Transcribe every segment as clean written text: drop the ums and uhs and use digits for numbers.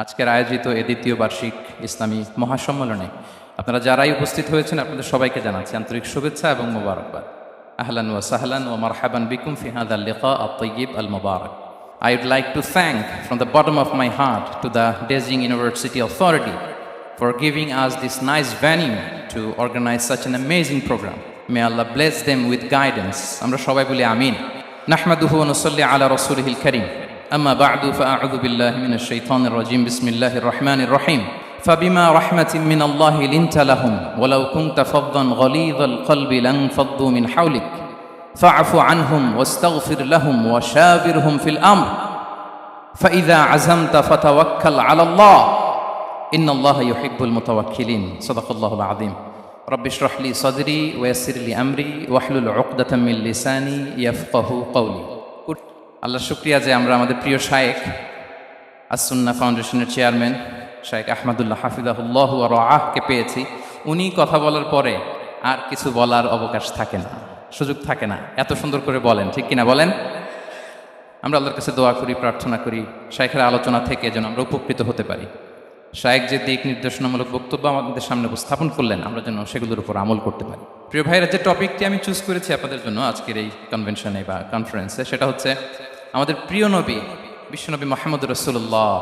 আজকের আয়োজিত এ দ্বিতীয় বার্ষিক ইসলামী মহাসম্মেলনে আপনারা যারাই উপস্থিত হয়েছেন আপনাদের সবাইকে জানাচ্ছি আন্তরিক শুভেচ্ছা এবং মোবারকবাদ। আহলান ওয়া সাহলান ওয়া মারহাবান বিকুম ফি হাদাল লিকা আত-তাইয়িব আল-মুবারাক। I would like to thank from the bottom of my heart to the Beijing University Authority for giving us this nice venue to organize such an amazing program. May Allah bless them with guidance. Amra shobai boli amin. Nahmaduhu wa nusalli ala rasulihil karim. أما بعد فأعوذ بالله من الشيطان الرجيم بسم الله الرحمن الرحيم فبما رحمة من الله لنت لهم ولو كنت فظا غليظ القلب لانفضوا من حولك فاعف عنهم واستغفر لهم وشاورهم في الأمر فإذا عزمت فتوكل على الله إن الله يحب المتوكلين صدق الله العظيم رب اشرح لي صدري ويسر لي أمري واحلل عقدة من لساني يفقه قولي। আল্লাহ শুকরিয়া যে আমরা আমাদের প্রিয় শায়েখ আস-সুন্নাহ ফাউন্ডেশনের chairman শায়েখ আহমদুল্লাহ হাফিজাহুল্লাহ ওয়া রাআহকে পেয়েছি। উনি কথা বলার পরে আর কিছু বলার অবকাশ থাকে না, সুযোগ থাকে না, এত সুন্দর করে বলেন, ঠিক কিনা বলেন? আমরা আল্লাহর কাছে দোয়া করি, প্রার্থনা করি শায়েখের আলোচনা থেকে যেন আমরা উপকৃত হতে পারি। শায়েখ যে দিক নির্দেশনামূলক বক্তব্য আমাদের সামনে উপস্থাপন করলেন আমরা যেন সেগুলোর উপর আমল করতে পারি। প্রিয় ভাইরা, যে টপিকটি আমি চুজ করেছি আপনাদের জন্য আজকের এই কনভেনশনে বা কনফারেন্সে, সেটা হচ্ছে আমাদের প্রিয় নবী বিশ্বনবী মুহাম্মদ রাসূলুল্লাহ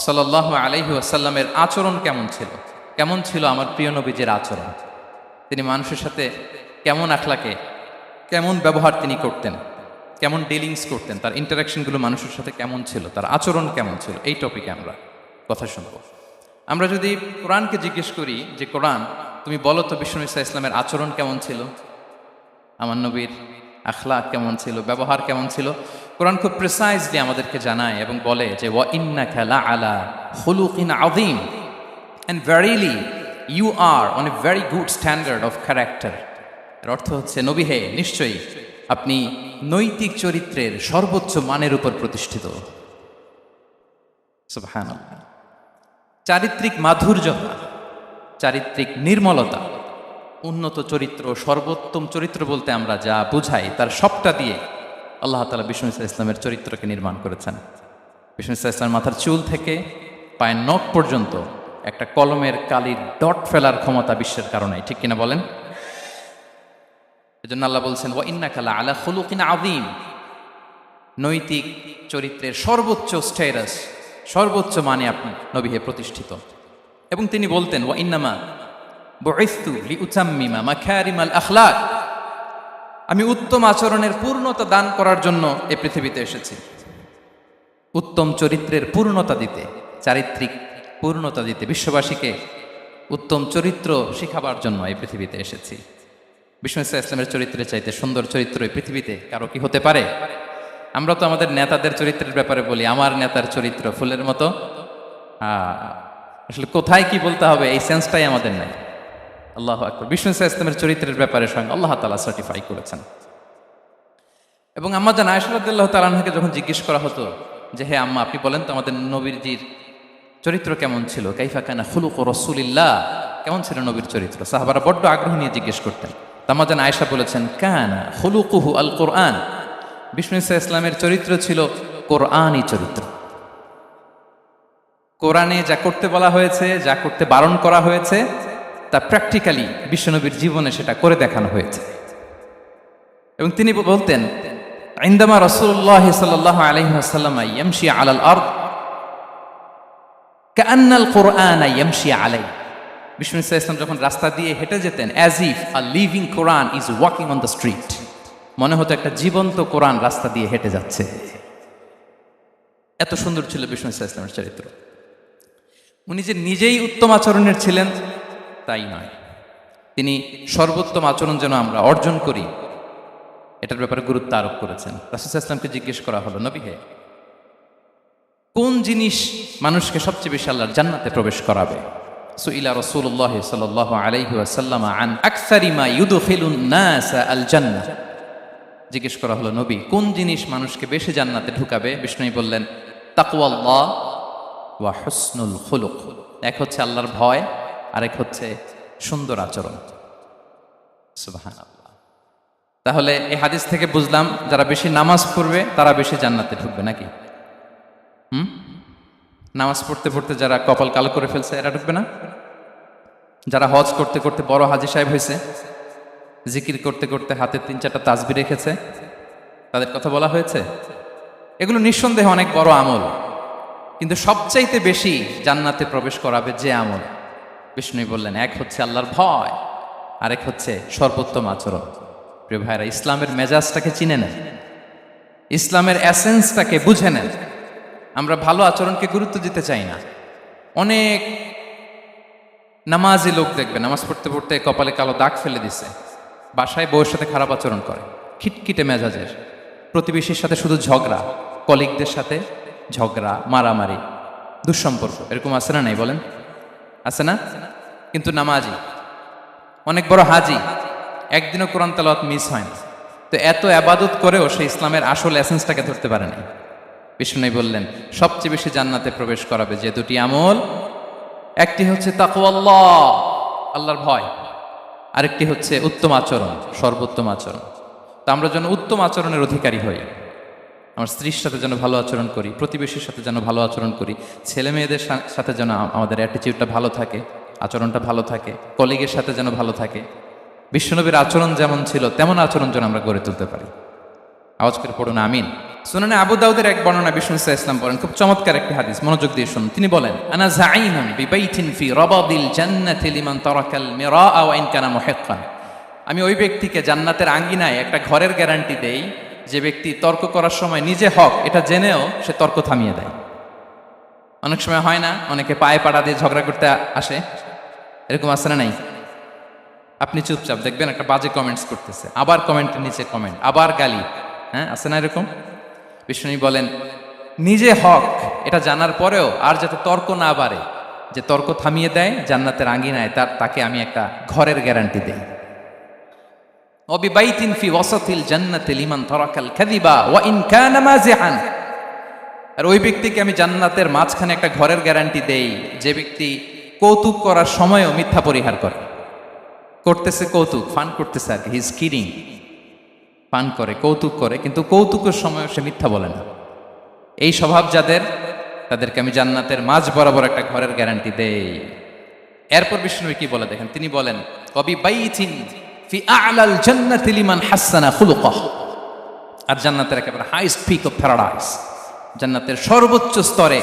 সাল্লাল্লাহু আলাইহি ওয়াসাল্লামের আচরণ কেমন ছিল। কেমন ছিল আমার প্রিয় নবীজির আচরণ? তিনি মানুষের সাথে কেমন আখলাকে, কেমন ব্যবহার তিনি করতেন, কেমন ডিলিংস করতেন, তার ইন্টারাকশনগুলো মানুষের সাথে কেমন ছিল, তার আচরণ কেমন ছিল, এই টপিকে আমরা কথা শুনব। আমরা যদি কোরআনকে জিজ্ঞেস করি যে কোরআন তুমি বলো তো বিশ্বনবী সাল্লাল্লাহু আলাইহি ওয়াসাল্লামের আচরণ কেমন ছিল, আমার নবীর আখলাক কেমন ছিল, ব্যবহার কেমন ছিল, কোরআন খুব প্রিসাইজলি আমাদেরকে জানায় এবং বলে যে ওয়া ইন্নাকা লাআলা খুলুকিন আযীম, and verily you are on a very good standard of character. এর অর্থ হচ্ছে নবী হে, নিশ্চয়ই আপনি নৈতিক চরিত্রের সর্বোচ্চ মানের উপর প্রতিষ্ঠিত। সুবহানাল্লাহ। চারিত্রিক মাধুর্যতা, চারিত্রিক নির্মলতা, উন্নত চরিত্র, সর্বোত্তম চরিত্র বলতে আমরা যা বুঝাই তার সবটা দিয়ে আল্লাহ তাআলা বিষ্ণু ইসলামের চরিত্রকে নির্মাণ করেছেন। বিষ্ণু ইসলামের মাথার চুল থেকে পায়ের নখ পর্যন্ত একটা কলমের কালির ডট ফেলার ক্ষমতা বিশ্বের কারণে, ঠিক কিনা বলেন? এজন্য আল্লাহ বলছেন ওয়া ইন্নাকা লাআলা খুলুকিন আযীম, নৈতিক চরিত্রের সর্বোচ্চ স্ট্যাটাস, সর্বোচ্চ মানে আপনি নবী হে প্রতিষ্ঠিত। এবং তিনি বলতেন ওয়া ইন্নামা বুইসতু লিউতাম্মিমা মাকারিমাল আখলাক, আমি উত্তম আচরণের পূর্ণতা দান করার জন্য এই পৃথিবীতে এসেছি, উত্তম চরিত্রের পূর্ণতা দিতে, চারিত্রিক পূর্ণতা দিতে, বিশ্ববাসীকে উত্তম চরিত্র শিখাবার জন্য এই পৃথিবীতে এসেছি। বিষ্ণু ইসলামের চরিত্রের চাইতে সুন্দর চরিত্র এই পৃথিবীতে কারো কি হতে পারে? আমরা তো আমাদের নেতাদের চরিত্রের ব্যাপারে বলি আমার নেতার চরিত্র ফুলের মতো। আসলে কোথায় কি বলতে হবে এই সেন্সটাই আমাদের নাই। আল্লাহু আকবার। বিষ্ণু ইসলামের চরিত্রের ব্যাপারে স্বয়ং আল্লাহ তাআলা সার্টিফাই করেছেন। এবং আম্মা জান আয়েশা রাদিয়াল্লাহু তাআলা আনহাকে যখন জিজ্ঞেস করা হতো যে হে আম্মা, আপনি বলেন তো আমাদের নবীজির চরিত্র কেমন ছিল, কাইফা কানা খুলুকু রাসূলিল্লাহ, কেমন ছিল নবীর চরিত্র, সাহাবারা বড্ড আগ্রহ নিয়ে জিজ্ঞেস করতেন। আম্মা জান আয়েশা বলেছেন কানা খুলুকুহু আল কোরআন, বিষ্ণু ইসলামের চরিত্র ছিল কোরআনই চরিত্র। কোরআনে যা করতে বলা হয়েছে, যা করতে বারণ করা হয়েছে, তা প্র্যাকটিক্যালি বিশ্বনবীর জীবনে সেটা করে দেখানো হয়েছে। এবং তিনি বলতেন ইনদামা রাসূলুল্লাহ সাল্লাল্লাহু আলাইহি ওয়াসাল্লাম ইয়ামশি আলাল আরদ কাআন্নাল কুরআন ইয়ামশি আলাই, বিষ্ণু ইসলাম যখন রাস্তা দিয়ে হেঁটে যেতেন as if a living Quran is walking on the street, মনে হতো একটা জীবন্ত কোরআন রাস্তা দিয়ে হেঁটে যাচ্ছে। এত সুন্দর ছিল বিষ্ণু ইসলামের চরিত্র। উনি যে নিজেই উত্তম আচরণের ছিলেন তাই নয়, তিনি সর্বোত্তম আচরণ যেন আমরা অর্জন করি এটার ব্যাপারে গুরুত্ব আরোপ করেছেন। রাসূল সাল্লাল্লাহু আলাইহি ওয়াসাল্লামকে জিজ্ঞেস করা হলো নবী হে, কোন জিনিস মানুষকে সবচেয়ে বেশি আল্লাহর জান্নাতে প্রবেশ করাবে? সুইলা রাসূলুল্লাহ সাল্লাল্লাহু আলাইহি ওয়াসাল্লাম আন আকসারি মা ইউদখিলুন নাস আল জান্নাহ, জিজ্ঞেস করা হলো নবী কোন জিনিস মানুষকে বেশি জান্নাতে ঢুকাবে? বিষ্ণু বললেন তাকওয়াল্লাহ ওয়া হুসনুল খুলুক, এক হচ্ছে আল্লাহর ভয়, আরেক হচ্ছে সুন্দর আচরণ। সুবহানাল্লাহ। তাহলে এই হাদিস থেকে বুঝলাম যারা বেশি নামাজ পড়বে তারা বেশি জান্নাতে ঢুকবে নাকি? নামাজ পড়তে পড়তে যারা কপাল কালো করে ফেলছে এরা ঢুকবে না? যারা হজ করতে করতে বড় হাজী সাহেব হয়েছে, জিকির করতে করতে হাতে 3-4টা তাসবিহ রেখেছে, তাদের কথা বলা হয়েছে? এগুলো নিঃসন্দেহে অনেক বড় আমল, কিন্তু সবচাইতে বেশি জান্নাতে প্রবেশ করাবে যে আমল, বিষ্ণু বললেন, এক হচ্ছে আল্লাহর ভয়, আরেক হচ্ছে সর্বোত্তম আচরণ। প্রিয় ভাইরা, ইসলামের মেজাজটাকে চিনে নেন, ইসলামের এসেন্সটাকে বুঝে নেন। আমরা ভালো আচরণকে গুরুত্ব দিতে চাই না। অনেক নামাজি লোক দেখবে নামাজ পড়তে পড়তে কপালে কালো দাগ ফেলে দিছে, বাসায় বউয়ের সাথে খারাপ আচরণ করে, খিটখিটে মেজাজের, প্রতিবেশীর সাথে শুধু ঝগড়া, কলিগদের সাথে ঝগড়া, মারামারি, দুঃসম্পর্ক, এরকম আছে না নাই বলেন? আছে না? কিন্তু নামাজি, অনেক বড় হাজি, একদিনও কোরআন তেলাওয়াত মিস হয় না, তো এত আবাদত করেও সে ইসলামের আসল এসেন্সটাকে ধরতে পারে নাই। বিষ্ণু বললেন, সবচেয়ে বেশি জান্নাতে প্রবেশ করাবে যে দুটি আমল, একটি হচ্ছে তাকওয়াল্লাহ, আল্লাহর ভয়, আরেকটি হচ্ছে উত্তম আচরণ, সর্বোত্তম আচরণ। তো আমরা যেন উত্তম আচরণের অধিকারী হই, আমার স্ত্রীর সাথে যেন ভালো আচরণ করি, প্রতিবেশীর সাথে যেন ভালো আচরণ করি, ছেলে মেয়েদের সাথে যেন আমাদের অ্যাটিটিউডটা ভালো থাকে, আচরণটা ভালো থাকে, কলিগের সাথে যেন ভালো থাকে। বিশ্বনবীর আচরণ যেমন ছিল তেমন আচরণ যেন আমরা গড়ে তুলতে পারি। আওয়াজ করে পড়ুন আমিন। সুনানে আবু দাউদের এক বর্ণনা বিষ্ণু ইসলাম বলেন, খুব চমৎকার একটি হাদিস, মনোযোগ দিয়ে শুনুন। তিনি বলেন, আনা যাঈনুন বিবাইতিন ফি রাবাদিল জান্নাতি লিমান তারাকাল মিরাআ ওয়া ইন কানা মুহিক্কান। আমি ওই ব্যক্তিকে জান্নাতের আঙ্গিনায় একটা ঘরের গ্যারান্টি দেই যে ব্যক্তি তর্ক করার সময় নিজে হক এটা জেনেও সে তর্ক থামিয়ে দেয়। অনেক সময় হয় না, অনেকে পায়ে পাড়া দিয়ে ঝগড়া করতে আসে, এরকম আছে না নাই? আপনি চুপচাপ দেখবেন একটা বাজে কমেন্টস করতেছে, আবার কমেন্টের নিচে কমেন্ট, আবার গালি, হ্যাঁ আছে না এরকম? বিষ্ণু বলেন, নিজে হক এটা জানার পরেও আর যাতে তর্ক না বাড়ে, যে তর্ক থামিয়ে দেয় জান্নাতের আঙ্গিনায়, তাকে আমি একটা ঘরের গ্যারান্টি দেই। ওয়াবিবাইতিন ফি ওয়াসাতিল জান্নাতি লিমান তারাকাল কাযিবা ওয়া ইন কানা মাযিহান। আর ওই ব্যক্তিকে আমি জান্নাতের মাঝখানে একটা ঘরের গ্যারান্টি দেই যে ব্যক্তি কৌতুক করার সময়ও মিথ্যা পরিহার করে। করতেছে কৌতুক, ফান করতেছে আর কি, হি ইজ কিডিং, পান করে, কৌতুক করে, কিন্তু কৌতুকের সময় সে মিথ্যা বলে না। এই স্বভাব যাদের, তাদেরকে আমি জান্নাতের মাঝ বরাবর একটা ঘরের গ্যারান্টি দেই। এরপর বিষ্ণু কি বলে দেখেন, তিনি বলেন, ওয়াবিবাইতিন ফি আ'লাল জান্নাতি লিমান হাসানা খুলুকাহ। আর জান্নাতের একেবারে হাইস্ট পিক অফ প্যারাডাইস, জান্নাতের সর্বোচ্চ স্তরে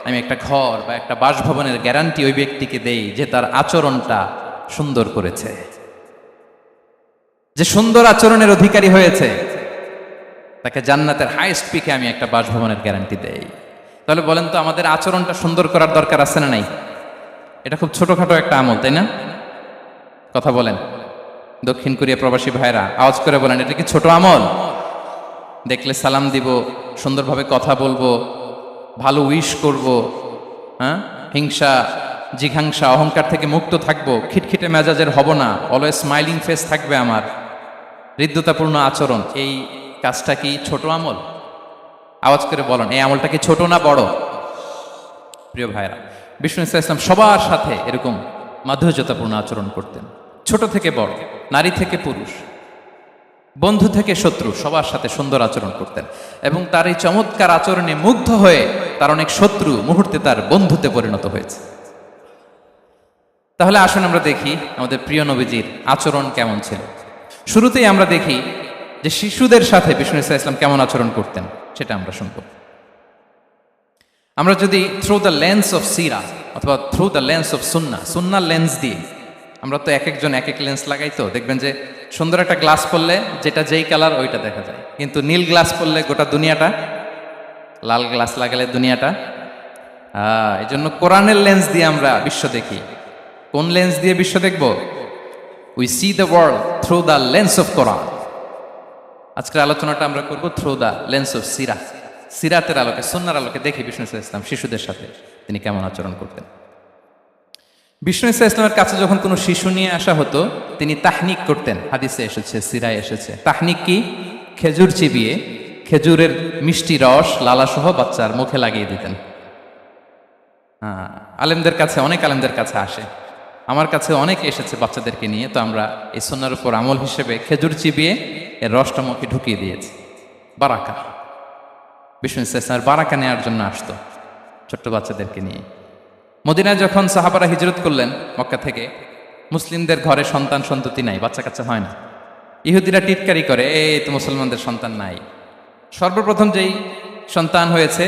আমি একটা ঘর বা একটা বাসভবনের গ্যারান্টি ওই ব্যক্তিকে দেই যে তার আচরণটা সুন্দর করেছে, যে সুন্দর আচরণের অধিকারী হয়েছে, তাকে জান্নাতের হাইস্ট পিকে আমি একটা বাসভবনের গ্যারান্টি দেই। তাহলে বলেন তো, আমাদের আচরণটা সুন্দর করার দরকার আছে না নাই? এটা খুব ছোটখাটো একটা আমল, তাই না? কথা বলেন, দক্ষিণ কোরিয়া প্রবাসী ভাইরা আওয়াজ করে বলেন, এটা কি ছোট আমল? দেখলে সালাম দিব, সুন্দরভাবে কথা বলবো, ভালো উইশ করব, হ্যাঁ, হিংসা জিঘাংসা অহংকার থেকে মুক্ত থাকবো, খিটখিটে মেজাজের হব না, অলওয়েজ স্মাইলিং ফেস থাকবে আমার, হৃদ্যতাপূর্ণ আচরণ। এই কাজটা কি ছোট আমল? আওয়াজ করে বলেন, এই আমলটা কি ছোট না বড়? প্রিয় ভাইরা, বিষ্ণু ইসলাম সবার সাথে এরকম মাধুর্যতাপূর্ণ আচরণ করতেন, ছোট থেকে বড়, নারী থেকে পুরুষ, বন্ধু থেকে শত্রু, সবার সাথে সুন্দর আচরণ করতেন। এবং তার এই চমৎকার আচরণে মুগ্ধ হয়ে তার অনেক শত্রু মুহূর্তে তার বন্ধুতে পরিণত হয়েছে। তাহলে আসুন আমরা দেখি আমাদের প্রিয় নবীজির আচরণ কেমন ছিল। শুরুতেই আমরা দেখি যে শিশুদের সাথে বিষ্ণু ইসলাম কেমন আচরণ করতেন, সেটা আমরা শুনব। আমরা যদি থ্রু দ্য লেন্স অফ সিরা অথবা থ্রু দ্য লেন্স অফ সুন্নার লেন্স দিয়ে, আমরা তো এক একজন এক এক লেন্স লাগাই, তো দেখবেন যে সুন্দর একটা গ্লাস পরলে যেটা যেই কালার ওইটা দেখা যায়, কিন্তু নীল গ্লাস পরলে গোটা দুনিয়াটা, লাল গ্লাস লাগালে দুনিয়াটা। এই জন্য কোরআনের লেন্স দিয়ে আমরা বিশ্ব দেখি। কোন লেন্স দিয়ে বিশ্ব দেখব? We see the world through the lens of Quran. আজকের আলোচনাটা আমরা করব থ্রু দ্য লেন্স অফ সিরা, সিরাতের আলোকে, সুন্নার আলোকে দেখি বিষ্ণু ইসলাম শিশুদের সাথে তিনি কেমন আচরণ করতেন। বিষ্ণু ইসলামের কাছে যখন কোনো শিশু নিয়ে আসা হতো, তিনি তাহনিক করতেন। হাদিসে এসেছে, সিরায় এসেছে। তাহনিক কি? খেজুর চিবিয়ে খেজুরের মিষ্টি রস লালাসহ বাচ্চার মুখে লাগিয়ে দিতেন। আলেমদের কাছে, অনেক আলেমদের কাছে আসে, আমার কাছে অনেক এসেছে বাচ্চাদেরকে নিয়ে, তো আমরা এই সুন্নাহর উপর আমল হিসেবে খেজুর চিবিয়ে এর রসটা মুখে ঢুকিয়ে দিয়েছি। বারাকা, বিষ্ণু ইসলামের বারাকা নেওয়ার জন্য আসতো। ছোট্ট বাচ্চাদেরকে নিয়ে। মদিনায় যখন সাহাবারা হিজরত করলেন মক্কা থেকে, মুসলিমদের ঘরে সন্তান সন্ততি নাই, বাচ্চা কাচ্চা হয় না। ইহুদিরা টিটকারি করে, এই তো মুসলমানদের সন্তান নাই। সর্বপ্রথম যেই সন্তান হয়েছে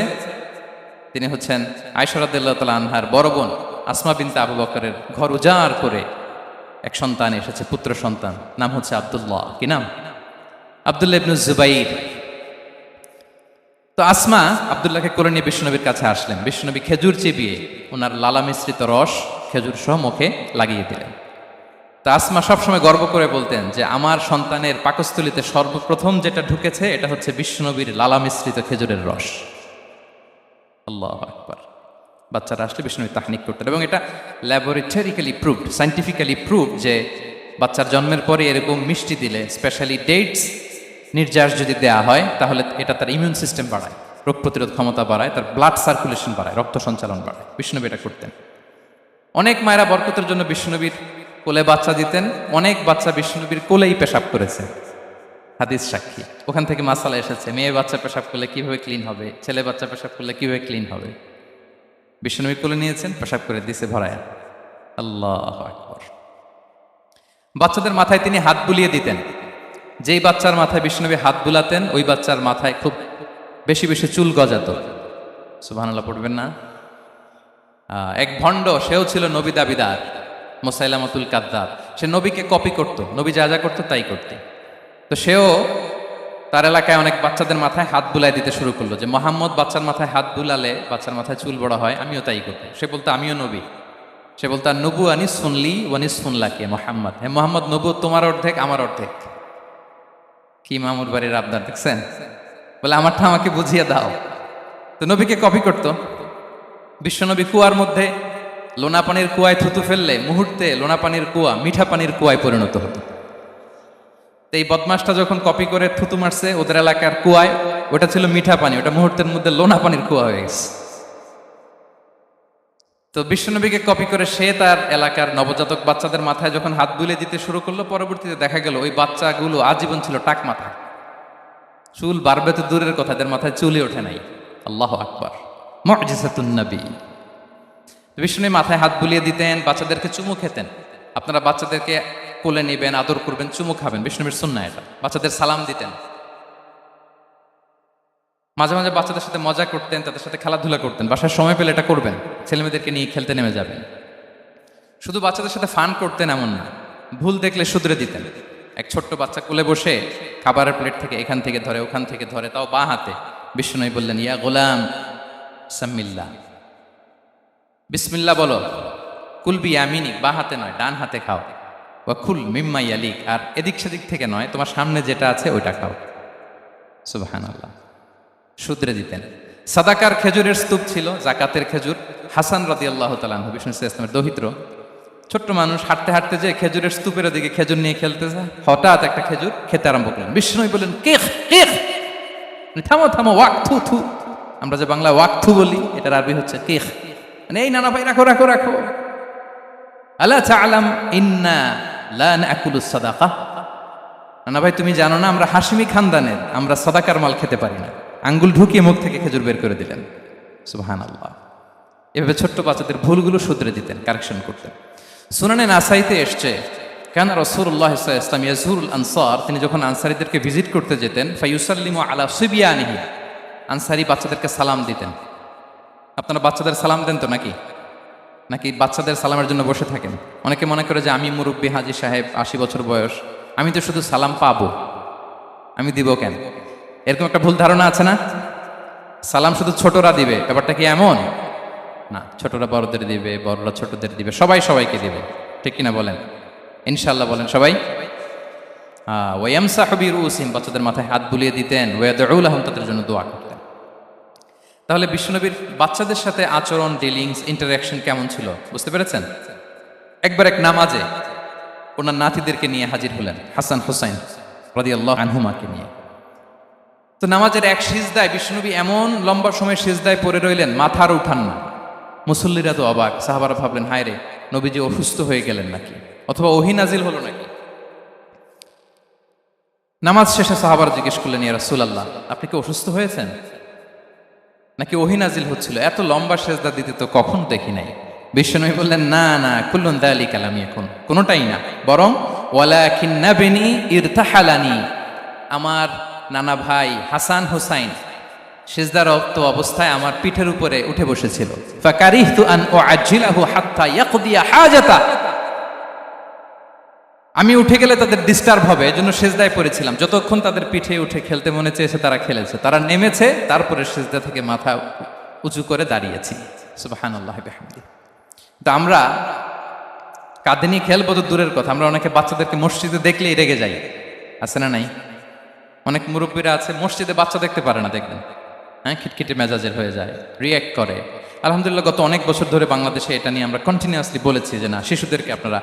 তিনি হচ্ছেন আয়েশা রাদিয়াল্লাহু তাআলা আনহার বড় বোন আসমা বিনতে আবু বকরের ঘর উজাড় করে এক সন্তান এসেছে, পুত্র সন্তান, নাম হচ্ছে আব্দুল্লাহ। কি নাম? আব্দুল্লাহ ইবনে জুবাইর। তো আসমা আব্দুল্লাহকে কোলে নিয়ে বিশ্বনবীর কাছে আসলেন। বিশ্বনবী খেজুর চিবিয়ে ওনার লালা মিশ্রিত রস খেজুর সহ মুখে লাগিয়ে দিলেন। তা আসমা সবসময় গর্ব করে বলতেন যে আমার সন্তানের পাকস্থলীতে সর্বপ্রথম যেটা ঢুকেছে এটা হচ্ছে বিশ্বনবীর লালা মিশ্রিত খেজুরের রস। আল্লাহু আকবার। বাচ্চারা আসলে বিশ্বনবী তাহনিক করতেন, এবং এটা ল্যাবরেটরিক্যালি প্রুভড, সায়েন্টিফিক্যালি প্রুভড যে বাচ্চার জন্মের পরে এরকম মিষ্টি দিলে, স্পেশালি ডেটস নির্যাস যদি দেয়া হয়, তাহলে এটা তার ইমিউন সিস্টেম বাড়ায়, রোগ প্রতিরোধ ক্ষমতা বাড়ায়, তার ব্লাড সার্কুলেশন বাড়ায়, রক্ত সঞ্চালন বাড়ায়। বিশ্বনবী এটা করতেন। অনেক মায়েরা বরকতের জন্য বিশ্বনবীর কোলে বাচ্চা দিতেন। অনেক বাচ্চা বিশ্বনবীর কোলেই পেশাব করেছে, হাদিস সাক্ষী। ওখান থেকে মাসালা এসেছে, মেয়ে বাচ্চা পেশাব করলে কিভাবে ক্লিন হবে, ছেলে বাচ্চা পেশাব করলে কিভাবে ক্লিন হবে। বিশ্বনবী কোলে নিয়েছেন, পেশাব করে দিছে ভরায়া। আল্লাহু আকবার। বাচ্চাদের মাথায় তিনি হাত বুলিয়ে দিতেন। যেই বাচ্চার মাথায় বিশ্বনবী হাত বুলাতেন, ওই বাচ্চার মাথায় খুব বেশি বেশি চুল গজাতো। সুবহানাল্লাহ পড়বেন না? এক ভণ্ড, সেও ছিল নবী দাবিদার, মুসাইলামাতুল কাযযাব। সে নবীকে কপি করত, নবী যা যা করতো তাই করতে। তো সেও তার এলাকায় অনেক বাচ্চাদের মাথায় হাত বুলাই দিতে শুরু করলো, যে মোহাম্মদ বাচ্চার মাথায় হাত বুলালে বাচ্চার মাথায় চুল বড় হয়, আমিও তাই করবো। সে বলতো আমিও নবী। সে বলতো আর নবু আনিস শুনলি ওয়ানিস শুনলাকে মোহাম্মদ, হে মোহাম্মদ, নবু তোমার অর্ধেক আমার অর্ধেক। কি মামুর বাড়ির আবদার দেখছেন? বলে আমারটা আমাকে বুঝিয়ে দাও। তো নবীকে কপি করত। বিশ্বনবী কুয়ার মধ্যে লোনা পানির কুয়ায় থুতু ফেললে মুহূর্তে লোনা পানির কুয়া মিঠা পানির কুয়ায় পরিণত হতো। তো এই বদমাসটা যখন কপি করে থুতু মারছে ওদের এলাকার কুয়ায়, ওটা ছিল মিঠা পানি, ওটা মুহূর্তের মধ্যে লোনা পানির কুয়া হয়ে গেছে। তো বিশ্বনবীকে কপি করে সে তার এলাকার নবজাতক বাচ্চাদের মাথায় যখন হাত বুলিয়ে দিতে শুরু করলো, পরবর্তীতে দেখা গেল ওই বাচ্চাগুলো আজীবন ছিল টাক মাথা। চুল বাড়বে তো দূরের কথা, এদের মাথায় চুলই ওঠে নাই। আল্লাহু আকবার, মুজিজাতুন নবী। বিষ্ণু মাথায় হাত বুলিয়ে দিতেন, বাচ্চাদেরকে চুমু খেতেন। আপনারা বাচ্চাদেরকে কোলে নেবেন, আদর করবেন, চুমু খাবেন, বিষ্ণুবীর সুন্নাহ এটা। বাচ্চাদের সালাম দিতেন। মাঝে মাঝে বাচ্চাদের সাথে মজা করতেন, তাদের সাথে খেলাধুলা করতেন। বাসায় সময় পেলে এটা করবেন, ছেলেমেয়েদেরকে নিয়ে খেলতে নেমে যাবেন। শুধু বাচ্চাদের সাথে ফান করতেন এমন না, ভুল দেখলে শুধরে দিতেন। এক ছোট্ট বাচ্চা কোলে বসে খাবারের প্লেট থেকে এখান থেকে ধরে ওখান থেকে ধরে, তাও বাঁ হাতে। বিষ্ণু বললেন, ইয়া গোলাম সাম্মিল্লাহ, বিসমিল্লাহ বলো। কুলবি ইয়ামিনিক, বাঁ হাতে নয় ডান হাতে খাও। ওয়া কুল মিম্মা ইয়ালিক, আর এদিক সেদিক থেকে নয়, তোমার সামনে যেটা আছে ওইটা খাও। সুবহানাল্লাহ, শুধরে দিতেন। সাদাকার খেজুরের স্তূপ ছিল, জাকাতের খেজুর। হাসান রাদিয়াল্লাহু তাআলা আনহু, বিষ্ণু ইসলামের দহিত্র, ছোট্ট মানুষ, হাঁটতে হাঁটতে যে খেজুরের স্তূপের দিকে খেজুর নিয়ে খেলতেছে, হঠাৎ একটা খেজুর খেতে আরম্ভ করলেন। বিষ্ণু বললেন, কেখ কেখ, থামো থামো, ওয়াক থু থু। আমরা যে বাংলা ওয়াক থু বলি, এটার আরবি হচ্ছে কেখ, মানে এই নানা ভাই রাখো রাখো রাখো। আলা তাআলাম ইন্না লা নাকুলুস সাদাকা, নানা ভাই তুমি জানো না আমরা হাশিমি খানদানের, আমরা সাদাকার মাল খেতে পারি না। আঙ্গুল ঢুকিয়ে মুখ থেকে খেজুর বের করে দিলেন। সুবহানাল্লাহ। এভাবে ছোট্ট বাচ্চাদের ভুলগুলো শুধরে দিতেন, কারেকশন করতেন। সুনানে নাসাইতে এসছে, কেন রাসূলুল্লাহ সাল্লাল্লাহু আলাইহি ওয়াসাল্লাম ইয়াজুরুল আনসার, তিনি যখন আনসারীদেরকে ভিজিট করতে যেতেন, ফায়ুসাল্লিমু আলা সিবিয়ানিহি, আনসারী বাচ্চাদেরকে সালাম দিতেন। আপনারা বাচ্চাদের সালাম দেন তো নাকি? নাকি বাচ্চাদের সালামের জন্য বসে থাকেন? অনেকে মনে করে যে আমি মুরব্বী হাজী সাহেব, 80 বছর বয়স, আমি তো শুধু সালাম পাবো, আমি দিব কেন? এরকম একটা ভুল ধারণা আছে না? সালাম শুধু ছোটরা দিবে, ব্যাপারটা কি এমন না? ছোটরা বড়দের দিবে, বড়রা ছোটদের দিবে, সবাই সবাইকে দিবে, ঠিক কিনা বলেন? ইনশাআল্লাহ বলেন সবাই। ওয়ায়ামসাহু বিরুসিহিম, বাচ্চাদের মাথায় হাত বুলিয়ে দিতেন। ওয়ায়াদউ লাহুম, তাদের জন্য দোয়া করতেন। তাহলে বিশ্বনবীর বাচ্চাদের সাথে আচরণ, ডিলিংস, ইন্টারঅ্যাকশন কেমন ছিল বুঝতে পেরেছেন? একবার এক নামাজে ওনার নাতিদেরকে নিয়ে হাজির হলেন, হাসান হুসাইন রাদিয়াল্লাহু আনহুমাকে নিয়ে। তো নামাজের এক সিজদায় বিশ্বনবী এমন লম্বা সময় সিজদায় পড়ে রইলেন, মাথার উঠান না। মুসল্লিরা তো অবাক, সাহাবারা ভাবলেন হায় রে, নবীজি অসুস্থ হয়ে গেলেন নাকি, অথবা ওহী নাজিল হলো নাকি। নামাজ শেষে সাহাবারা জিজ্ঞেস করলেন, ইয়া রাসূলুল্লাহ, আপনি কি অসুস্থ হয়েছেন? নাকি ওহী নাজিল হচ্ছিল? এত লম্বা সেজদা দিতে তো কখন দেখি নাই। বিশ্বনবী বললেন, না না, কুল্লুন যালিকা লাম ইয়াকুন, কোনোটাই না, বরং ওয়ালাকিন্নাবনি ইরতাহালানি, আমার নানা ভাই হাসান হুসাইন সিজদারত অবস্থায় আমার পিঠের উপরে উঠে বসেছিল। ফাকারিহতু আন উআজ্জিলাহু হাত্তা ইয়াকদিয়া হাজাতা, আমি উঠে গেলে তাদের ডিস্টার্ব হবে, এজন্য সিজদায় পড়েছিলাম। যতক্ষণ তাদের পিঠে উঠে খেলতে মনে চেয়েছে তারা খেলেছে, তারা নেমেছে, তারপরে সিজদা থেকে মাথা উঁচু করে দাঁড়িয়েছি। সুবহানাল্লাহি বিহামদিহি। তো আমরা কাঁদিনি খেলবো তো দূরের কথা, আমরা অনেকে বাচ্চাদেরকে মসজিদে দেখলেই রেগে যাই, আছে না নাই? অনেক মুরব্বীরা আছে মসজিদে বাচ্চা দেখতে পারে না, দেখবেন হ্যাঁ, খিটখিটে মেজাজের হয়ে যায়, রিয়্যাক্ট করে। আলহামদুলিল্লাহ গত অনেক বছর ধরে বাংলাদেশে এটা নিয়ে আমরা কন্টিনিউয়াসলি বলেছি যে না, শিশুদেরকে আপনারা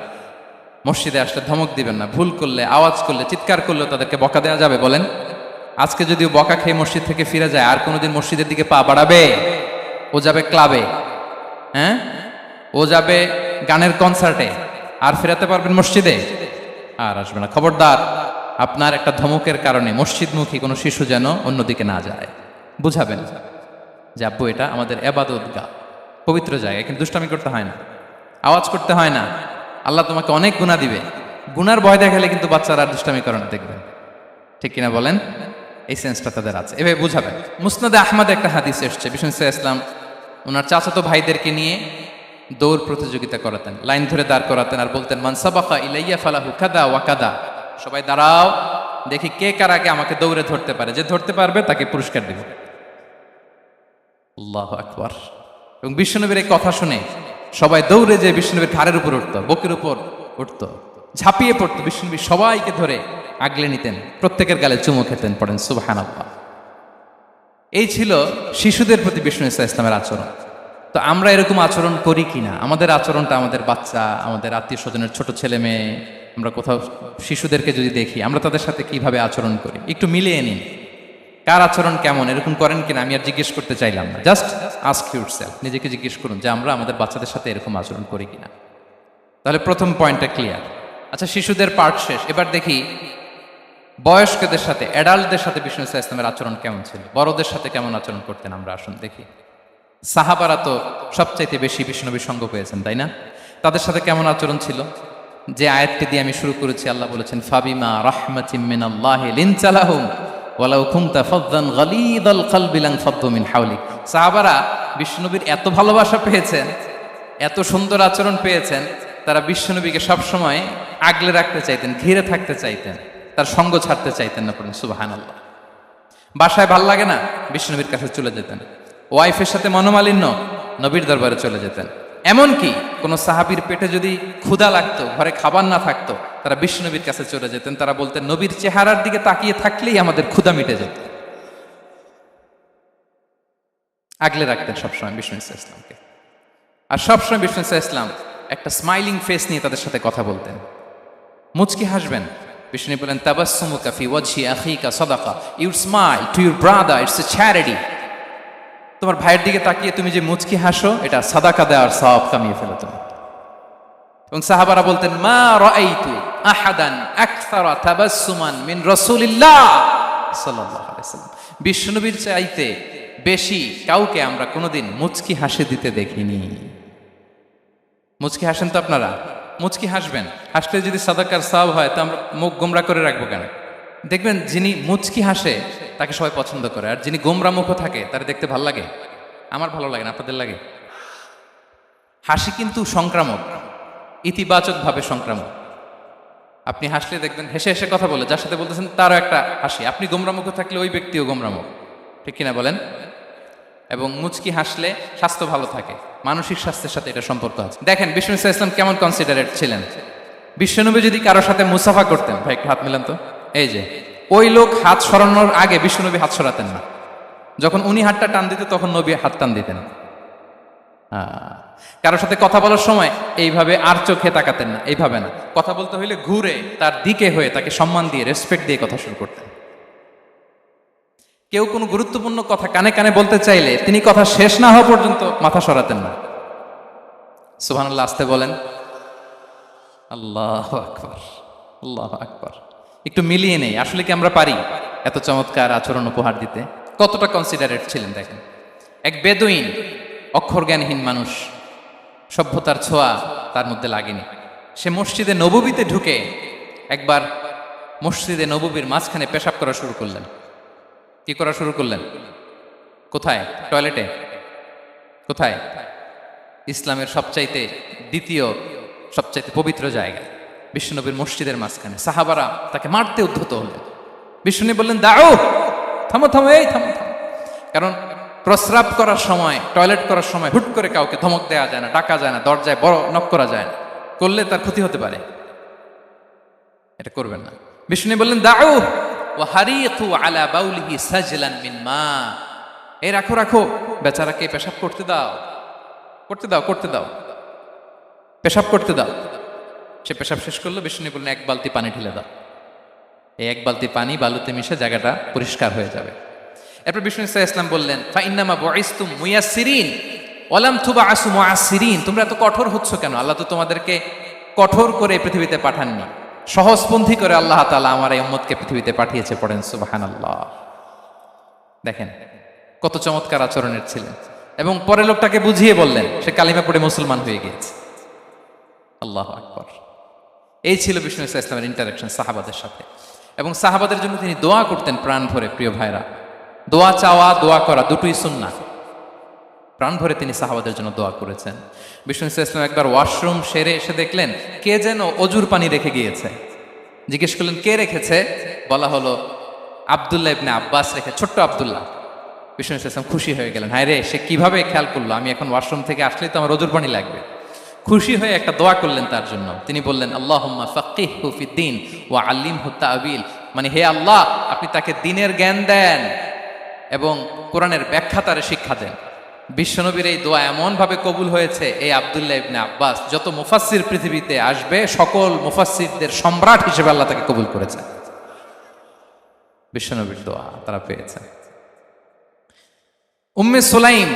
মসজিদে আসলে ধমক দিবেন না, ভুল করলে, আওয়াজ করলে, চিৎকার করলেও তাদেরকে বকা দেওয়া যাবে? বলেন। আজকে যদিও বকা খেয়ে মসজিদ থেকে ফিরে যায়, আর কোনোদিন মসজিদের দিকে পা বাড়াবে? ও যাবে ক্লাবে, হ্যাঁ, ও যাবে গানের কনসার্টে, আর ফেরাতে পারবেন মসজিদে? আর আসবে না। খবরদার, আপনার একটা ধমকের কারণে মসজিদমুখী কোনো শিশু যেন অন্যদিকে না যায়। বুঝাবেন যে আব্বু এটা আমাদের ইবাদতগাহ, পবিত্র জায়গা, কিন্তু দুষ্টামি করতে হয় না, আওয়াজ করতে হয় না, আল্লাহ তোমাকে অনেক গুনাহ দিবে। গুনার ভয় দেখালে কিন্তু বাচ্চারা দুষ্টামি করে না, দেখবেন। ঠিক কিনা বলেন? এই সেন্সটা তাদের আছে, এভাবে বুঝাবেন। মুসনাদে আহমদ একটা হাদিস এসছে, বিষ্ণু ইসলাম ওনার চাচাতো ভাইদেরকে নিয়ে দৌড় প্রতিযোগিতা করাতেন, লাইন ধরে দাঁড় করাতেন, আর বলতেন, মান সাবাকা ইলাইয়া ফালাহু কাদা ওয়া কাদা, সবাই দাঁড়াও, দেখি কে কার আগে আমাকে দৌড়ে ধরতে পারে, যে ধরতে পারবে তাকে পুরস্কার দেব। আল্লাহু আকবার। এবং বিশ্বনবীর এই কথা শুনে সবাই দৌড়ে যে বিশ্বনবীর ঘাড়ের উপর উঠতো, বুকের উপর উঠতো, ঝাঁপিয়ে পড়তো, বিশ্বনবী সবাইকে ধরে আগলে নিতেন, প্রত্যেকের গালে চুমু খেতেন। পড়েন সুবহানাল্লাহ। এই ছিল শিশুদের প্রতি বিষ্ণু ইসলামের আচরণ। তো আমরা এরকম আচরণ করি কিনা? আমাদের আচরণটা আমাদের বাচ্চা, আমাদের আত্মীয় স্বজনের ছোট ছেলে মেয়ে, আমরা কোথাও শিশুদেরকে যদি দেখি, আমরা তাদের সাথে কিভাবে আচরণ করি একটু মিলিয়ে নিন। কার আচরণ কেমন, এরকম করেন কিনা আমি আর জিজ্ঞেস করতে চাইলাম না, জাস্ট আস্ক ইউরসেলফ, নিজেকে জিজ্ঞেস করুন যে আমরা আমাদের বাচ্চাদের সাথে এরকম আচরণ করি কিনা। তাহলে প্রথম পয়েন্টটা ক্লিয়ার। আচ্ছা, শিশুদের পার্ট শেষ, এবার দেখি বয়স্কদের সাথে, অ্যাডাল্টদের সাথে বিষ্ণু ইসলামের আচরণ কেমন ছিল, বড়দের সাথে কেমন আচরণ করতেন আমরা। আসুন দেখি। সাহাবারা তো সবচাইতে বেশি বিষ্ণুনবীর সঙ্গ পেয়েছেন, তাই না? তাদের সাথে কেমন আচরণ ছিল? যে আয়াতটি দিয়ে আমি শুরু করেছি, আল্লাহ বলেছেন, ফাবিমা রাহমাতিম মিনাল্লাহি লিনতা লাহুম ওয়ালাউ কুনতা ফাযযান গালিযাল কলবি লানফাদ্দু মিন হাওলিক। সাহাবারা বিষ্ণুনবীর এত ভালোবাসা পেয়েছেন, এত সুন্দর আচরণ পেয়েছেন, তারা বিশ্বনবীকে সবসময় আগলে রাখতে চাইতেন, ঘিরে থাকতে চাইতেন, তার সঙ্গ ছাড়তে চাইতেন না। পড়েন সুবহানাল্লাহ। বাসায় ভাল লাগে না, বিশ্বনবীর কাছে চলে যেতেন। ওয়াইফের সাথে মনোমালিন্য, নবীর দরবারে চলে যেতেন। এমনকি কোন সাহাবীর পেটে যদি ক্ষুধা লাগতো, ঘরে খাবার না থাকতো, তারা বিশ্বনবীর কাছে চলে যেতেন। তারা বলতেন, নবীর চেহারার দিকে তাকিয়ে থাকলেই আমাদের ক্ষুধা মিটে যেত। আগলে রাখতেন সবসময় বিষ্ণু ইসলামকে। আর সবসময় বিষ্ণু ইসলাম একটা স্মাইলিং ফেস নিয়ে তাদের সাথে কথা বলতেন, মুচকি হাসবেন। বিষ্ণু বলেন, তাবাসসুমুকা ফি ওয়াজহি আখিকা সাদাকা, you smile to your brother, it's a charity. তোমার ভাইয়ের দিকে তাকিয়ে তুমি যে মুচকি হাসো, এটা সাদাকা দেওয়ার সওয়াব কামিয়ে ফেলো তুমি। এবং সাহাবারা বলতেন, মা রাআইতু আহাদান আকসারা তাবাসসুমান মিন রাসূলিল্লাহ সাল্লাল্লাহু আলাইহি ওয়াসাল্লাম। বিশ্বনবীর চাইতে বেশি কাউকে আমরা কোনোদিন মুচকি হাসি দিতে দেখিনি। মুচকি হাসেন তো আপনারা? মুচকি হাসবেন, হাসলে যদি সাদাকার সওয়াব হয়, তো আমরা মুখ গোমরা করে রাখবো কেন? দেখবেন, যিনি মুচকি হাসে তাকে সবাই পছন্দ করে, আর যিনি গোমরা মুখ থাকে তার দেখতে ভালো লাগে। আমার ভালো লাগে না, আপনাদের লাগে? হাসি কিন্তু সংক্রামক, ইতিবাচক ভাবে সংক্রামক। আপনি হাসলে দেখবেন হেসে হেসে কথা বলে, যার সাথে বলতেছেন তারও একটা হাসি। আপনি গোমরা মুখ থাকলে ওই ব্যক্তিও গোমরা মুখ, ঠিক কিনা বলেন? এবং মুচকি হাসলে স্বাস্থ্য ভালো থাকে, মানসিক স্বাস্থ্যের সাথে এটা সম্পর্ক আছে। দেখেন বিষ্ণু ইসলাম কেমন কনসিডারেট ছিলেন। বিশ্বনবী যদি কারোর সাথে মুসাফা করতেন, ভাই একটু হাত মিলান তো, এই যে ওই লোক হাত সরানোর আগে বিশ্বনবী হাত সরাতেন না। যখন উনি হাতটা টান দিতেন, তখন নবী হাত টান দিতেন। কারোর সাথে কথা বলার সময় এইভাবে আর চোখে তাকাতেন না, এইভাবে না। কথা বলতে হইলে ঘুরে তার দিকে হয়ে তাকে সম্মান দিয়ে, রেসপেক্ট দিয়ে কথা শুরু করতেন। কেউ কোনো গুরুত্বপূর্ণ কথা কানে কানে বলতে চাইলে তিনি কথা শেষ না হওয়া পর্যন্ত মাথা সরাতেন না। সুবহানাল্লাহ, আসতে বলেন। আল্লাহু আকবার, আল্লাহু আকবার। একটু মিলিয়ে নেই, আসলে কি আমরা পারি এত চমৎকার আচরণ উপহার দিতে? কতটা কনসিডারেট ছিলেন দেখেন। এক বেদুইন, অক্ষর জ্ঞানহীন মানুষ, সভ্যতার ছোঁয়া তার মধ্যে লাগেনি। সে মসজিদে নববীতে ঢুকে একবার মসজিদে নববীর মাঝখানে পেশাব করা শুরু করলেন। কি করা শুরু করলেন? কোথায়? টয়লেটে? কোথায়? ইসলামের সবচাইতে দ্বিতীয় সবচাইতে পবিত্র জায়গা বিশ্বনবীর মসজিদের মাঝখানে। সাহাবারা তাকে মারতে উদ্ধত হলেন। বিশ্বনবী বললেন, দাও, থামো থামো, এই থামো থামো। কারণ প্রস্রাব করার সময়, টয়লেট করার সময় হুট করে কাউকে ধমক দেওয়া যায় না, ডাকা যায় না, দরজায় বড় নক করা যায় না, করলে তার ক্ষতি হতে পারে, এটা করবেন না। বিষ্ণু বললেন, দাও ওয়া হারিকু আলা বাউলিহি সাজলান মিন মা, এই রাখো রাখো, বেচারাকে পেশাব করতে দাও, করতে দাও, করতে দাও, পেশাব করতে দাও। সে পেশাব শেষ করলো। বিষ্ণু বললেন, এক বালতি পানি ঢেলে দাও। এই এক বালতি পানি বালুতে মিশে জায়গাটা পরিষ্কার হয়ে যাবে। এরপর বিষ্ণু ইসলাম বললেন, ফাইন্নামা বুইসতুম মুয়াসসিরিন ওয়ালাম তুবআসু মুআসসিরিন, তোমরা এত কঠোর হচ্ছ কেন? আল্লাহ তো তোমাদেরকে কঠোর করে পৃথিবীতে পাঠাননি, সহজপন্থী করে আল্লাহ তাআলা আমার এই উম্মতকে পৃথিবীতে পাঠিয়েছে। পড়েন সুবহানাল্লাহ। দেখেন কত চমৎকার আচরণের ছিলেন। এবং পরে লোকটাকে বুঝিয়ে বললেন, সে কালিমা পড়ে মুসলমান হয়ে গিয়েছে। আল্লাহু আকবার। এই ছিল বিষ্ণু ইসলামের ইন্টারাকশন সাহাবাদের সাথে। এবং সাহাবাদের জন্য তিনি দোয়া করতেন প্রাণ ভরে। প্রিয় ভাইরা, দোয়া চাওয়া, দোয়া করা দুটোই সুন্নাহ। প্রাণ ভরে তিনি সাহাবাদের জন্য দোয়া করেছেন। বিষ্ণু ইসলাম একবার ওয়াশরুম সেরে এসে দেখলেন কে যেন অজুর পানি রেখে গিয়েছে। জিজ্ঞেস করলেন, কে রেখেছে? বলা হলো, আব্দুল্লাহ ইবনে আব্বাস রেখে, ছোট্ট আব্দুল্লাহ। বিষ্ণু ইসলাম খুশি হয়ে গেলেন, হায় রে, সে কিভাবে খেয়াল করলো, আমি এখন ওয়াশরুম থেকে আসলেই তো আমার অজুর পানি লাগবে। খুশি হয়ে একটা দোয়া করলেন তার জন্য। তিনি বললেন, আল্লাহুম্মা ফাক্কিহহু ফিদ্দীন ওয়া আল্লিমহু তা'বীল, মানে হে আল্লাহ, আপনি তাকে দ্বীনের জ্ঞান দেন এবং কোরআনের ব্যাখ্যা তারে শিক্ষা দেন। বিশ্বনবীর এই দোয়া এমন ভাবে কবুল হয়েছে, এই আব্দুল্লাহ ইবনে আব্বাস যত মুফাসসির পৃথিবীতে আসবে, সকল মুফাসসিরদের সম্রাট হিসেবে আল্লাহ তাকে কবুল করেছে। বিশ্বনবীর দোয়া তারা পেয়েছে। উম্মে সুলাইম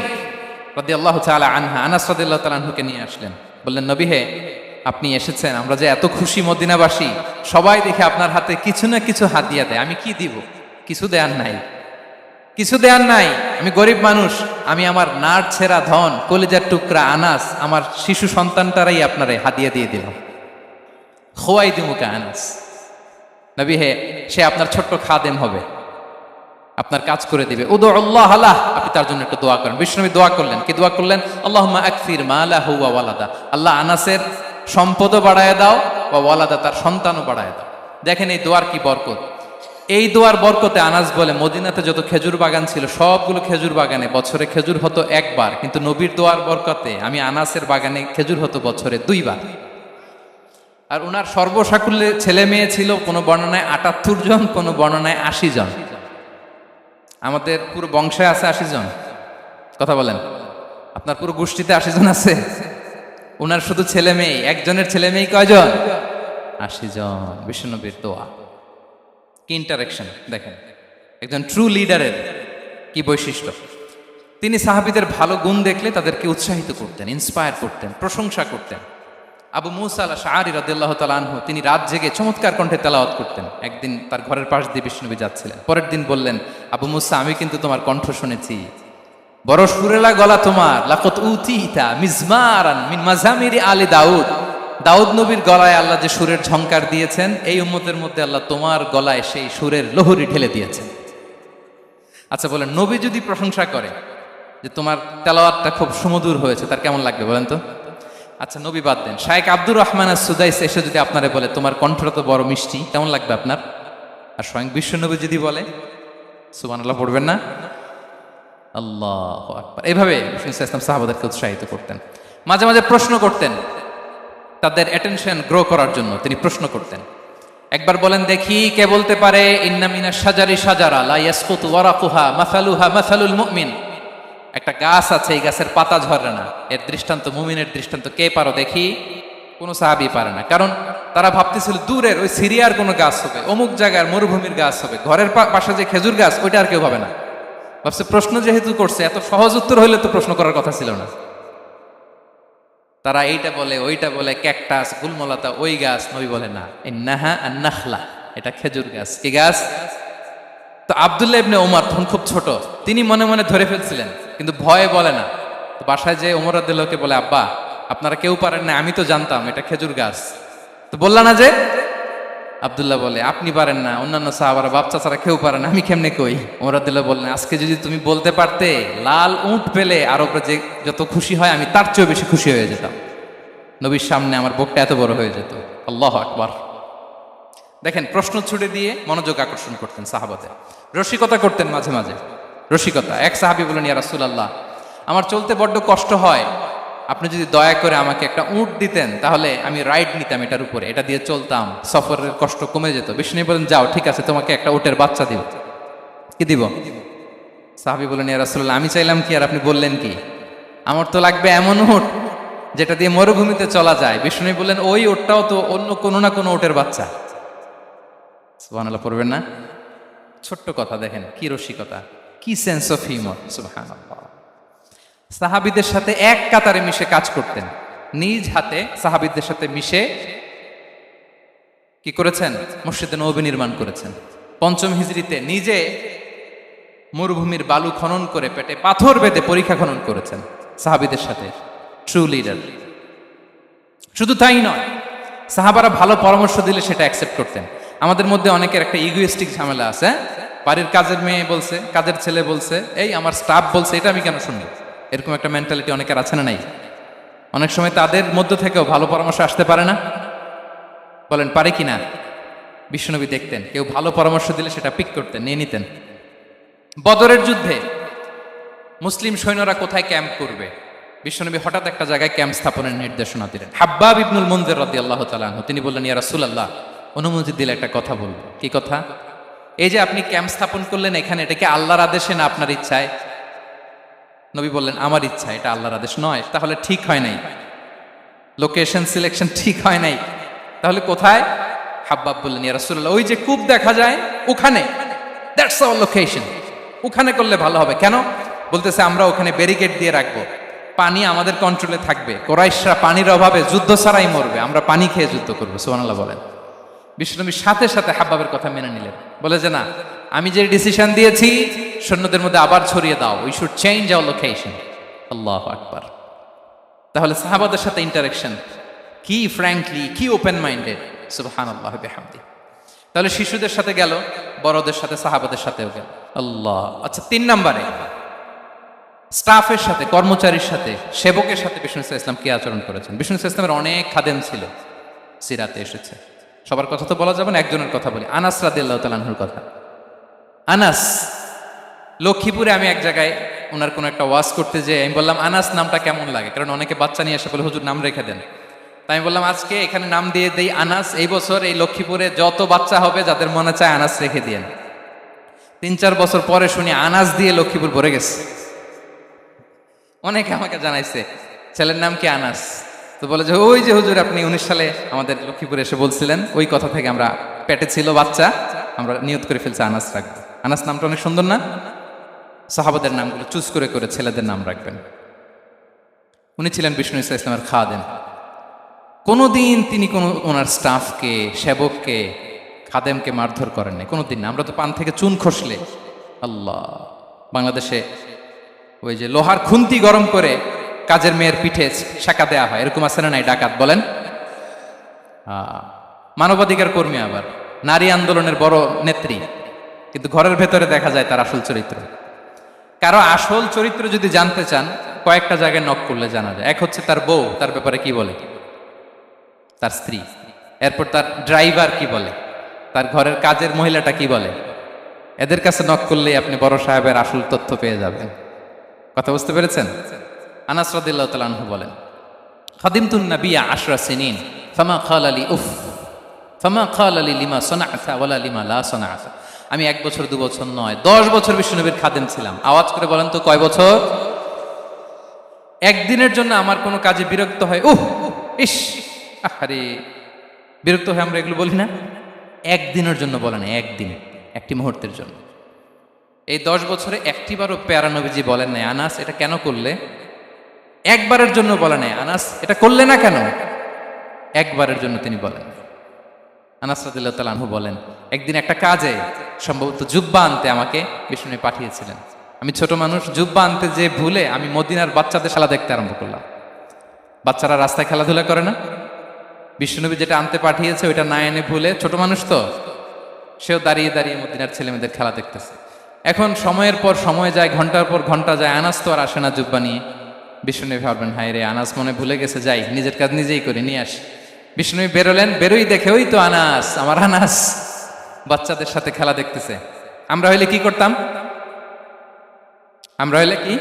রাদিয়াল্লাহু তাআলা আনহা, আনাস রাদিয়াল্লাহু তাআলা আনহুকে নিয়ে আসলেন। বললেন, নবী হে, আপনি এসেছেন, আমরা যে এত খুশি মদিনাবাসী, সবাই দেখে আপনার হাতে কিছু না কিছু হাদিয়া দেয়, আমি কি দিব? কিছু দেয়ার নাই, কিছু দেয়ার নাই, আমি গরিব মানুষ, আমি আমার নাড় ছেঁড়া ধন, কলিজার টুকরা আনাস, আমার শিশু সন্তানটারাই আপনারে হাদিয়া দিয়ে দিলাম। খোয়াই দিমুকা আনাস, নবী হে, সে আপনার ছোট্ট খাদেম হবে, আপনার কাজ করে দিবে। উদু আল্লাহ আলাহ, আপনি তার জন্য একটু দোয়া করেন। বিষ্ণু দোয়া করলেন, কি দোয়া করলেন? আল্লাহুম্মা আকসির মালাহু ওয়া ওয়ালাদা, আল্লাহ আনাসের সম্পদও বাড়ায় দাও, ওয়া ওয়ালাদা, তার সন্তানও বাড়ায় দাও। দেখেন এই দোয়ার কি বরকত। এই দোয়ার বরকতে আনাস বলে, মদিনাতে যত খেজুর বাগান ছিল সবগুলো খেজুর বাগানে বছরে খেজুর হতো একবার, কিন্তু নবীর দোয়ার বরকতে আমি আনাসের বাগানে খেজুর হতো বছরে 2 বার। আর ওনার সর্বসাকুল্যে ছেলে মেয়ে ছিল, কোনো বর্ণনায় 78 জন, কোনো বর্ণনায় 80 জন। আমাদের পুরো বংশে আছে 80 জন। কথা বলেন, আপনার পুরো গোষ্ঠীতে 80 জন আছে? ওনার শুধু ছেলে মেয়ে, একজনের ছেলে মেয়ে কয়জন? 80 জন। বিশ্বনবীর দোয়া কি ইন্টারেকশন দেখেন, একজন ট্রু লিডারের কি বৈশিষ্ট্য। তিনি সাহাবীদের ভালো গুণ দেখলে তাদেরকে উৎসাহিত করতেন, ইন্সপায়ার করতেন, প্রশংসা করতেন। আবু মুসা আল-আশআরী রাদিয়াল্লাহু তাআলা আনহু, তিনি রাত জেগে চমৎকার কণ্ঠে তেলাওয়াত করতেন। একদিন তার ঘরের পাশ দিয়ে বিষ্ণুনবী যাচ্ছিলেন। পরের দিন বললেন, আবু মুসা, আমি কিন্তু তোমার কণ্ঠ শুনেছি, বড় সুরেলা গলা তোমার। লাকাত উতিতা মিজমারান মিন মাজামিরি আলি দাউদ, দাউদ নবীর গলায় আল্লাহ যে সুরের ঝংকার দিয়েছেন, এই উম্মতের মধ্যে আল্লাহ তোমার গলায় সেই সুরের লহরী ঢেলে দিয়েছেন। আচ্ছা বলেন, নবী যদি প্রশংসা করে যে তোমার তেলাওয়াতটা খুব সুমধুর হয়েছে, তার কেমন লাগবে বলেন তো? আচ্ছা নবী বাদ দেন, শায়েখ আব্দুর রহমান আস-সুদাইস এসে যদি আপনারে বলে তোমার কণ্ঠটা তো বড় মিষ্টি, কেমন লাগবে আপনার? আর স্বয়ং বিশ্বনবী যদি বলে, সুবহানাল্লাহ পড়বেন না? আল্লাহু আকবার। এইভাবে ইসলাম সাহাবাদেরকে উৎসাহিত করতেন। মাঝে মাঝে প্রশ্ন করতেন, তাদের অ্যাটেনশন গ্রো করার জন্য তিনি প্রশ্ন করতেন। একবার বলেন দেখি, কে বলতে পারে ইন্না মিনাশ শাজারি শাজারা লা ইয়াসকুতু ওয়ারাকুহা মাসালুহা মাসালুল মুমিন, একটা গাছ আছে, এই গাছের পাতা ঝরে না, এর দৃষ্টান্ত মুমিনের দৃষ্টান্ত। কে পারো দেখি? কোনো সাহাবী পারে না, কারণ তারা ভাবতেছিল দূরের ওই সিরিয়ার কোনো গাছ হবে, অমুক জায়গার মরুভূমির গাছ হবে, ঘরের পাশে যে খেজুর গাছ ওইটা আর কেউ হবে না। ভাবছে প্রশ্ন যেহেতু করছে, এত সহজ উত্তর হইলে তো প্রশ্ন করার কথা ছিল না। তারা এইটা বলে, ওইটা বলে, ক্যাকটাস, গুলমলতা, ওই গাছ। নবী বলে না, ইন্নাহা আন-নাখলা, এটা খেজুর গাছ। কি গাছ? তো আব্দুল্লাহ ইবনে ওমর তখন খুব ছোট, তিনি মনে মনে ধরে ফেলছিলেন কিন্তু ভয়ে বলে না। তো বাসায় যে ওমর রাদিয়াল্লাহুকে বলে, আব্বা আপনারা কেউ পারেন না, আমি তো জানতাম এটা খেজুর গাছ, তো বললা না যে? আব্দুল্লাহ বলে, আপনি পারেন না, অন্যান্য সাহাবারা বাচ্চা ছাড়া কেউ পারে না, আমি কেমনে কই? ওমর রাদিয়াল্লাহু বললেন, আজকে যদি তুমি বলতে পারতে লাল উট পেলে আরবরা যে যত খুশি হয় আমি তার চেয়েও বেশি খুশি হয়ে যেতাম। নবীর সামনে আমার বুকটা এত বড় হয়ে যেত। আল্লাহু আকবার। দেখেন, প্রশ্ন ছুড়ে দিয়ে মনোযোগ আকর্ষণ করতেন সাহাবাদের, রসিকতা করতেন মাঝে মাঝে। রসিকতা, এক সাহাবী বলেন, ইয়া রাসূলুল্লাহ, আমার চলতে বড্ড কষ্ট হয়, আপনি যদি দয়া করে আমাকে একটা উট দিতেন তাহলে আমি রাইড নিতাম এটার উপরে, এটা দিয়ে চলতাম, সফরের কষ্ট কমে যেত। বিষ্ণু বলেন, যাও ঠিক আছে, তোমাকে একটা উটের বাচ্চা দিব। কি দিব? সাহাবী বলেন, ইয়া রাসূলুল্লাহ, আমি চাইলাম কি আর আপনি বললেন কি? আমার তো লাগবে এমন উট যেটা দিয়ে মরুভূমিতে চলা যায়। বিষ্ণু বললেন, ওই উটটাও তো অন্য কোনো না কোনো উটের বাচ্চা। সুবহানাল্লাহ পড়বেন না? ছোট্ট কথা, দেখেন কি রসিকতা, কি সেন্স অফ হিউমার। সুবহানাল্লাহ। সাহাবীদের সাথে এক কাতারে মিশে কাজ করতেন, নিজ হাতে সাহাবীদের সাথে মিশে কি করেছেন? মসজিদে নববী নির্মাণ করেছেন। পঞ্চম হিজরিতে নিজে মরুভূমির বালু খনন করে পেটে পাথর বেঁধে পরীক্ষা খনন করেছেন সাহাবীদের সাথে। True leader. শুধু তাই নয়, সাহাবারা ভালো পরামর্শ দিলে সেটা অ্যাকসেপ্ট করতেন। আমাদের মধ্যে অনেকের একটা ইগোইস্টিক ঝামেলা আছে, বাড়ির কাজের মেয়ে বলছে, কাজের ছেলে বলছে, এই আমার স্টাফ বলছে, এটা আমি কেন শুনবো? এরকম একটা মেন্টালিটি অনেকের আছে না নাই? অনেক সময় তাদের মধ্য থেকেও ভালো পরামর্শ আসতে পারে না? বলেন পারে কি না? বিশ্বনবী দেখতেন কেউ ভালো পরামর্শ দিলে সেটা পিক করতেন, নিয়ে নিতেন। বদরের যুদ্ধে মুসলিম সৈন্যরা কোথায় ক্যাম্প করবে, বিশ্বনবী হঠাৎ একটা জায়গায় ক্যাম্প স্থাপনের নির্দেশনা দিলেন। হাব্বাব ইবনুল মুনজির রাদিয়াল্লাহু তাআলা আনহু, তিনি বললেন, ইয়া রাসূলুল্লাহ, অনুমতি দিলে একটা কথা বলবো। কি কথা? এই যে আপনি ক্যাম্প স্থাপন করলেন এখানে, এটা কি আল্লাহর আদেশে না আপনার ইচ্ছায়? নবী বললেন, আমার ইচ্ছা, এটা আল্লাহর আদেশ নয়। তাহলে ঠিক হয় নাই, লোকেশন সিলেকশন ঠিক হয় নাই। তাহলে কোথায়? হাব্বাব বললেন, ইয়া রাসূলুল্লাহ, ওই যে কূপ দেখা যায় ওখানে, দ্যাটস আওয়ার লোকেশন, ওখানে করলে ভালো হবে। কেন? বলতেছে, আমরা ওখানে ব্যারিকেড দিয়ে রাখবো, পানি আমাদের কন্ট্রোলে থাকবে, কুরাইশরা পানির অভাবে যুদ্ধ ছাড়াই মরবে, আমরা পানি খেয়ে যুদ্ধ করবো। সুবহানাল্লাহ বলেন। বিশ্বনবী সাথে সাথে হাব্বাবের কথা মেনে নিলেন, বলে যে না, আমি যে ডিসিশন দিয়েছি সৈন্যদের মধ্যে আবার ছড়িয়ে দাও, we should change our location. আল্লাহু আকবার। তাহলে সাহাবাদের সাথে ইন্টারেকশন কি ফ্র্যাঙ্কলি, কি ওপেন মাইন্ডেড। সুবহানাল্লাহ বিহামদি। তাহলে শিশুদের সাথে গেল, বড়দের সাথে, সাহাবাদের সাথেও গেল। আল্লাহ। আচ্ছা, 3 নম্বরে স্টাফের সাথে, কর্মচারীর সাথে, সেবকের সাথে বিষ্ণু ইসলাম কি আচরণ করেছেন? বিষ্ণু ইসলামের অনেক খাদেম ছিল, সিরাতে এসেছে। সবার কথা তো বলা যাবে না, একজনের কথা বলি, আনাস রাদিয়াল্লাহু তাআলা আনহুর কথা। আনাস, লক্ষ্মীপুরে আমি এক জায়গায় ওনার কোনো একটা ওয়াজ করতে যেয়ে আমি বললাম, আনাস নামটা কেমন লাগে? কারণ অনেকে বাচ্চা নিয়ে এসে বলে, হুজুর নাম রেখে দেন। তাই আমি বললাম, আজকে এখানে নাম দিয়ে দেই আনাস। এই বছর এই লক্ষ্মীপুরে যত বাচ্চা হবে যাদের মনে চায় আনাস রেখে দিয়েন। 3-4 বছর পরে শুনি আনাস দিয়ে লক্ষ্মীপুর ভরে গেছে। অনেকে আমাকে জানাইছে ছেলের নাম কি আনাস। তো বলে যে, ওই যে হুজুর আপনি 19 সালে আমাদের লক্ষ্মীপুরে এসে বলছিলেন, ওই কথা থেকে আমরা, পেটে ছিল বাচ্চা, আমরা নিয়ত করে ফেলছি আনাস রাখবো। আনাস নামটা অনেক সুন্দর না? সাহাবাদের নামগুলো চুজ করে করে ছেলেদের নাম রাখবেন। উনি ছিলেন বিষ্ণু ইসলামের খাদেম। কোনোদিন তিনি কোনো ওনার স্টাফকে, সেবককে, খাদেমকে মারধর করেন নাই, কোনোদিন না। আমরা তো পান থেকে চুন খসলে, আল্লাহ, বাংলাদেশে ওই যে লোহার খুন্তি গরম করে কাজের মেয়ের পিঠে শাঁকা দেয়া হয়, এরকম আছে না নাই? ডাকাত বলেন। মানবাধিকার কর্মী, আবার নারী আন্দোলনের বড় নেত্রী, কিন্তু ঘরের ভেতরে দেখা যায় তার আসল চরিত্র। কারো আসল চরিত্র যদি জানতে চান, কয়েকটা জায়গায় নক করলে জানা যায়। এক হচ্ছে তার বউ, তার ব্যাপারে কি বলে, তার স্ত্রী। এরপর তার ড্রাইভার কি বলে, তার ঘরের কাজের মহিলাটা কি বলে। এদের কাছে নক করলেই আপনি বড় সাহেবের আসল তথ্য পেয়ে যাবেন। কথা বুঝতে পেরেছেন? আনাস রাদিয়াল্লাহু তাআলা আনহু বলেন, খাদিমতুন নাবিয়্যা 10 সিনিন ফামা ক্বালা লি উফ ফামা ক্বালা লি লিমা সানা'তা ওয়ালা লিমা লা সানা'তা। আমি 1 বছর 2 বছর নয়, 10 বছর বিশ্বনবীর খাদেম ছিলাম। আওয়াজ করে বলেন তো, কয় বছর? একদিনের জন্য আমার কোনো কাজে বিরক্ত হয়, উহ ইস, আরে বিরক্ত হয়ে আমরা এগুলো বলি না? একদিনের জন্য বলে না, একদিন, একটি মুহূর্তের জন্য। এই 10 বছরে একটিবারও প্যারা নবীজি বলেন নাই, আনাস এটা কেন করলে? একবারের জন্য বলে নাই, আনাস এটা করলে না কেন? একবারের জন্য তিনি বলেন। আনাস রাদিয়াল্লাহু তাআলা আনহু বলেন, একদিন একটা কাজে সম্ভবত জুব্বা আনতে আমাকে বিষ্ণু পাঠিয়েছিলেন। আমি ছোট মানুষ, জুব্বা আনতে যে ভুলে আমি মদিনার বাচ্চাদের খেলা দেখতে আরম্ভ করলাম। বাচ্চারা রাস্তায় খেলাধুলা করে না, বিশ্বনবী যেটা আনতে পাঠিয়েছে ওইটা না এনে ভুলে, ছোট মানুষ তো, সেও দাঁড়িয়ে দাঁড়িয়ে মদিনার ছেলেমেয়েদের খেলা দেখতেছে। এখন সময়ের পর সময় যায়, ঘন্টার পর ঘন্টা যায়, আনাস তো আর আসে না জুব্বা নিয়ে। বিশ্বনবী ভাবলেন, হায় রে, আনাস মনে ভুলে গেছে, যাই নিজের কাজ নিজেই করে নিয়ে আসি। বিশ্বনবী বেরোলেন, বেরোই দেখে ওই তো আনাস, আমার আনাস বাচ্চাদের সাথে খেলা দেখতেছে। আমরা হইলে কি করতাম? আমরা হইলে কি,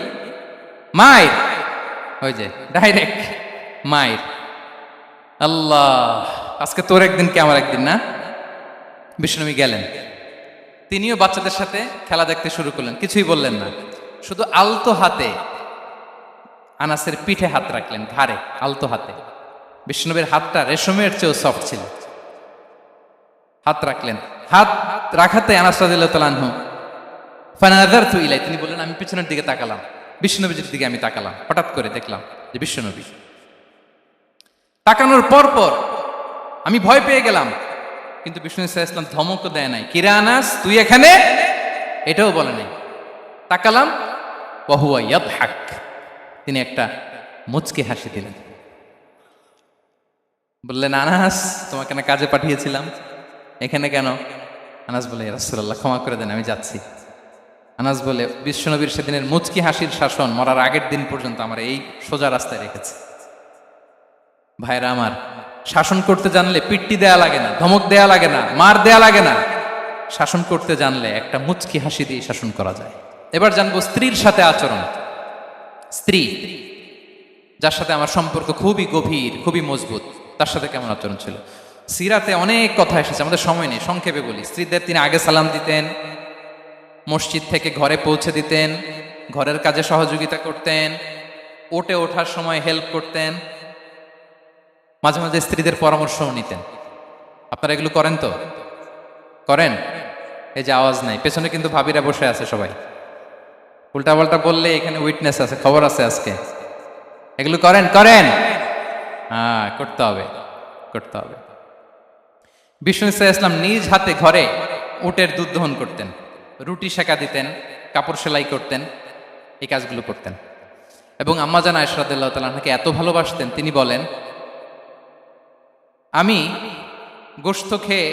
মায়ের, ওই যে ডাইরেক্ট মায়ের। আল্লাহ, আজকে তোর একদিন কি আমার একদিন না। বিশ্বনবী গেলেন, তিনিও বাচ্চাদের সাথে খেলা দেখতে শুরু করলেন, কিছুই বললেন না, শুধু আলতো হাতে আনাসের পিঠে হাত রাখলেন, ঘাড়ে আলতো হাতে। বিশ্বনবীর হাতটা রেশমের চেয়েও সফট ছিল। হাত রাখলেন, হাত রাখাতে আনাস রাদিয়াল্লাহু তাআলা আনহু ফানাযারতু ইলাই, তিনি বললেন আমি পিছনের দিকে তাকালাম, বিশ্বনবীর দিকে আমি তাকালাম, হঠাৎ করে দেখলাম যে বিশ্বনবী। তাকানোর পর পর আমি ভয় পেয়ে গেলাম, কিন্তু বিষ্ণু সাল্লাল্লাহু আলাইহি ওয়াসাল্লাম ধমকও দেয় নাই, কিরে আনাস তুই এখানে, এটাও বলে নাই। তাকালাম, ওয়া হুয়া ইয়াদহাক, তিনি একটা মুচকি হাসি দিলেন। বললেন, আনাস তোমাকে না কাজে পাঠিয়েছিলাম, এখানে কেন? আনাস বলে, ইয়া রাসূলুল্লাহ ক্ষমা করে দেন, আমি যাচ্ছি। আনাস বলে, বিশ্বনবীর সেদিনের মুচকি হাসির শাসন মরার আগের দিন পর্যন্ত আমার এই সোজা রাস্তায় রেখেছে। ভাইরা আমার, শাসন করতে জানলে পিট্টি দেয়া লাগে না, ধমক দেয়া লাগে না, মার দেয়া লাগে না। শাসন করতে জানলে একটা মুচকি হাসি দিয়ে শাসন করা যায়। এবার জানবো স্ত্রীর সাথে আচরণ। স্ত্রী যার সাথে আমার সম্পর্ক খুবই গভীর, খুবই মজবুত, তার সাথে কেমন আচরণ ছিল। সিরাতে অনেক কথা এসেছে, আমাদের সময় নেই, সংক্ষেপে বলি। স্ত্রীদের তিনি আগে সালাম দিতেন, মসজিদ থেকে ঘরে পৌঁছে দিতেন, ঘরের কাজে সহযোগিতা করতেন, ওঠে ওঠার সময় হেল্প করতেন, মাঝে মাঝে স্ত্রীদের পরামর্শও নিতেন। আপনারা এগুলো করেন তো? করেন? এই যে আওয়াজ নাই, পেছনে কিন্তু ভাবিরা বসে আছে সবাই, উল্টা পাল্টা বললে এখানে উইটনেস আছে, খবর আছে আজকে। এগুলো করেন? করেন? হ্যাঁ, করতে হবে, করতে হবে। বিষ্ণু ইসলাম নিজ হাতে ঘরে উটের দুধ দহন করতেন, রুটি সেকা দিতেন, কাপড় সেলাই করতেন, এই কাজগুলো করতেন। এবং আম্মা জান আয়েশা রাদিয়াল্লাহু তাআলা আনহাকে এত ভালোবাসতেন, তিনি বলেন, আমি গোশত খেয়ে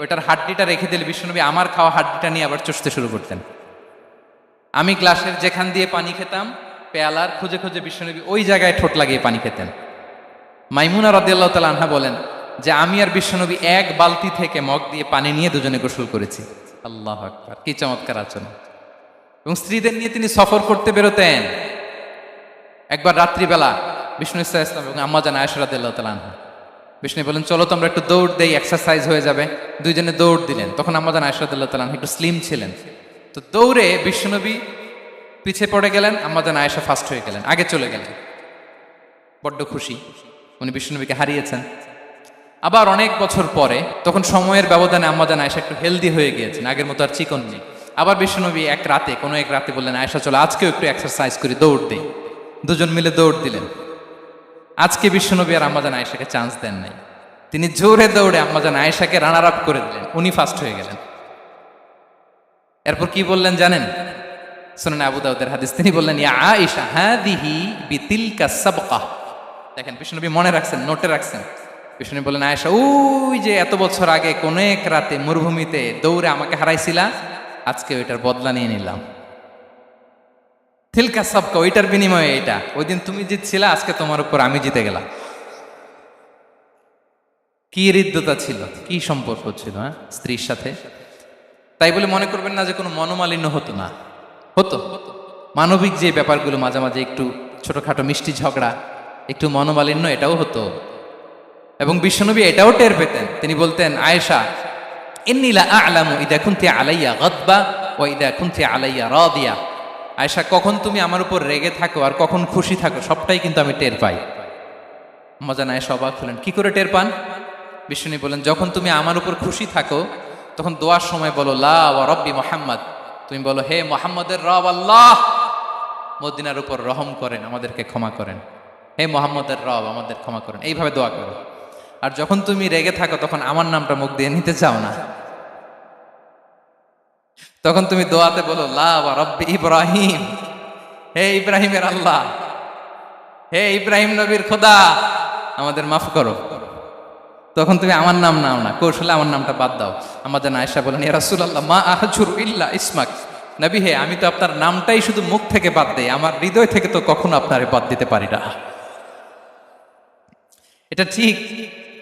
ওইটার হাড্ডিটা রেখে দিলে বিশ্বনবী আমার খাওয়া হাড্ডিটা নিয়ে আবার চষতে শুরু করতেন। আমি গ্লাসের যেখান দিয়ে পানি খেতাম, পেয়ালার খুঁজে খুঁজে বিশ্বনবী ওই জায়গায় ঠোঁট লাগিয়ে পানি খেতেন। মাইমুনা রাদিয়াল্লাহু তাআলা আনহা বলেন যে আমি আর বিশ্বনবী এক বালতি থেকে মগ দিয়ে পানি নিয়ে দুজনে গোসল করেছি। আল্লাহু আকবার, কি চমৎকার আচরণ। এবং স্ত্রীদের নিয়ে তিনি সফর করতে বেরোতেন। একবার রাত্রিবেলা বিষ্ণু ইসলাম এবং আম্মা জান আয়েশা রাদিয়াল্লাহু তাআলা আনহা, বিষ্ণু বলেন চলো তোমরা একটু দৌড় দেই, এক্সারসাইজ হয়ে যাবে। দুইজনে দৌড় দিলেন। তখন আম্মা জান আয়েশা রাদিয়াল্লাহু তাআলা আনহা একটু স্লিম ছিলেন, তো দৌড়ে বিশ্বনবী পিছে পড়ে গেলেন, আম্মা জান আয়েশা ফার্স্ট হয়ে গেলেন, আগে চলে গেলেন। বড্ড খুশি, উনি বিশ্বনবীকে হারিয়েছেন। আবার অনেক বছর পরে, তখন সময়ের ব্যবধানে আম্মা জান আয়েশা একটু হেলদি হয়ে গিয়েছেন, আগের মতো আর চিকন নেই। আবার বিশ্বনবী কোনো এক রাতে বললেন, আয়েশা চলো আজকেও একটু এক্সারসাইজ করি, দৌড় দিই। দুজন মিলে দৌড় দিলেন। আজকে বিশ্বনবী আর আম্মা জান আয়েশাকে চান্স দেন নাই, তিনি জোরে দৌড়ে আম্মা জান আয়েশাকে রানার আপ করে দিলেন, উনি ফার্স্ট হয়ে গেলেন। এরপর কি বললেন জানেন? শুনুন, আবু দাউদের হাদিস, তিনি বললেন, ইয়া আয়েশা হাদিহি বিতিলকা সাবকা। দেখেন, বিশ্বনবী মনে রাখছেন, নোটে রাখছেন। বিশ্বনবী বললেন, আয়েশা ওই যে এত বছর আগে কোন এক রাতে মরুভূমিতে দৌড়ে আমাকে হারাইছিলা, আজকে ওইটার বদলা নিয়ে নিলাম। তিলকা সাবকা, ওইটার বিনিময়ে এটা। ওই দিন তুমি জিতছিলা, আজকে তোমার উপর আমি জিতে গেলাম। কি হৃদ্যতা ছিল, কি সম্পর্ক ছিল স্ত্রীর সাথে। তাই বলে মনে করবেন না যে কোনো মনোমালিন্য হতো না, হতো। মানবিক যে ব্যাপারগুলো, মাঝে মাঝে একটু ছোটখাটো মিষ্টি ঝগড়া, একটু মনোমালিন্য, এটাও হতো। এবং বিশ্বনবী এটাও টের পেতেন। তিনি বলতেন, আয়েশা ইন্নী লা আ'লামু ইদা কুনতি আলাইয়া গাদবা ওয়া ইদা কুনতি আলাইয়া রাদিয়া। আয়েশা, কখন তুমি আমার উপর রেগে থাকো আর কখন খুশি থাকো, সবটাই কিন্তু আমি টের পাই। আম্মা জান আয়েশা অবাক হলেন, কি করে টের পান? বিশ্বনবী বলেন, যখন তুমি আমার উপর খুশি থাকো তখন দোয়ার সময় বলো লা ওয়া রাব্বি মুহাম্মদ, তুমি বলো হে মুহাম্মদের রব আল্লাহ, মদিনার উপর রহম করেন, আমাদেরকে ক্ষমা করেন। হে মুহাম্মদের রব, আমাদের ক্ষমা করেন, এইভাবে দোয়া করো। আর যখন তুমি রেগে থাকো তখন আমার নামটা মুখ দিয়ে নিতে চাও না। তখন তুমি দোয়াতে বলো লা ওয়া রাব্বি ইব্রাহিম, হে ইব্রাহিমের আল্লাহ, হে ইব্রাহিম নবীর খোদা, আমাদের মাফ করো। তখন তুমি আমার নাম নাও না, কৌশলে আমার নামটা বাদ দাও। আমাদের আয়েশা বলেন, ইয়া রাসূলুল্লাহ মা আহজুরু ইল্লা ইসমাক, নবী হে আমি তো আপনার নামটাই শুধু মুখ থেকে বাদ দেই, আমার হৃদয় থেকে তো কখনো আপনারে বাদ দিতে পারি না। এটা ঠিক,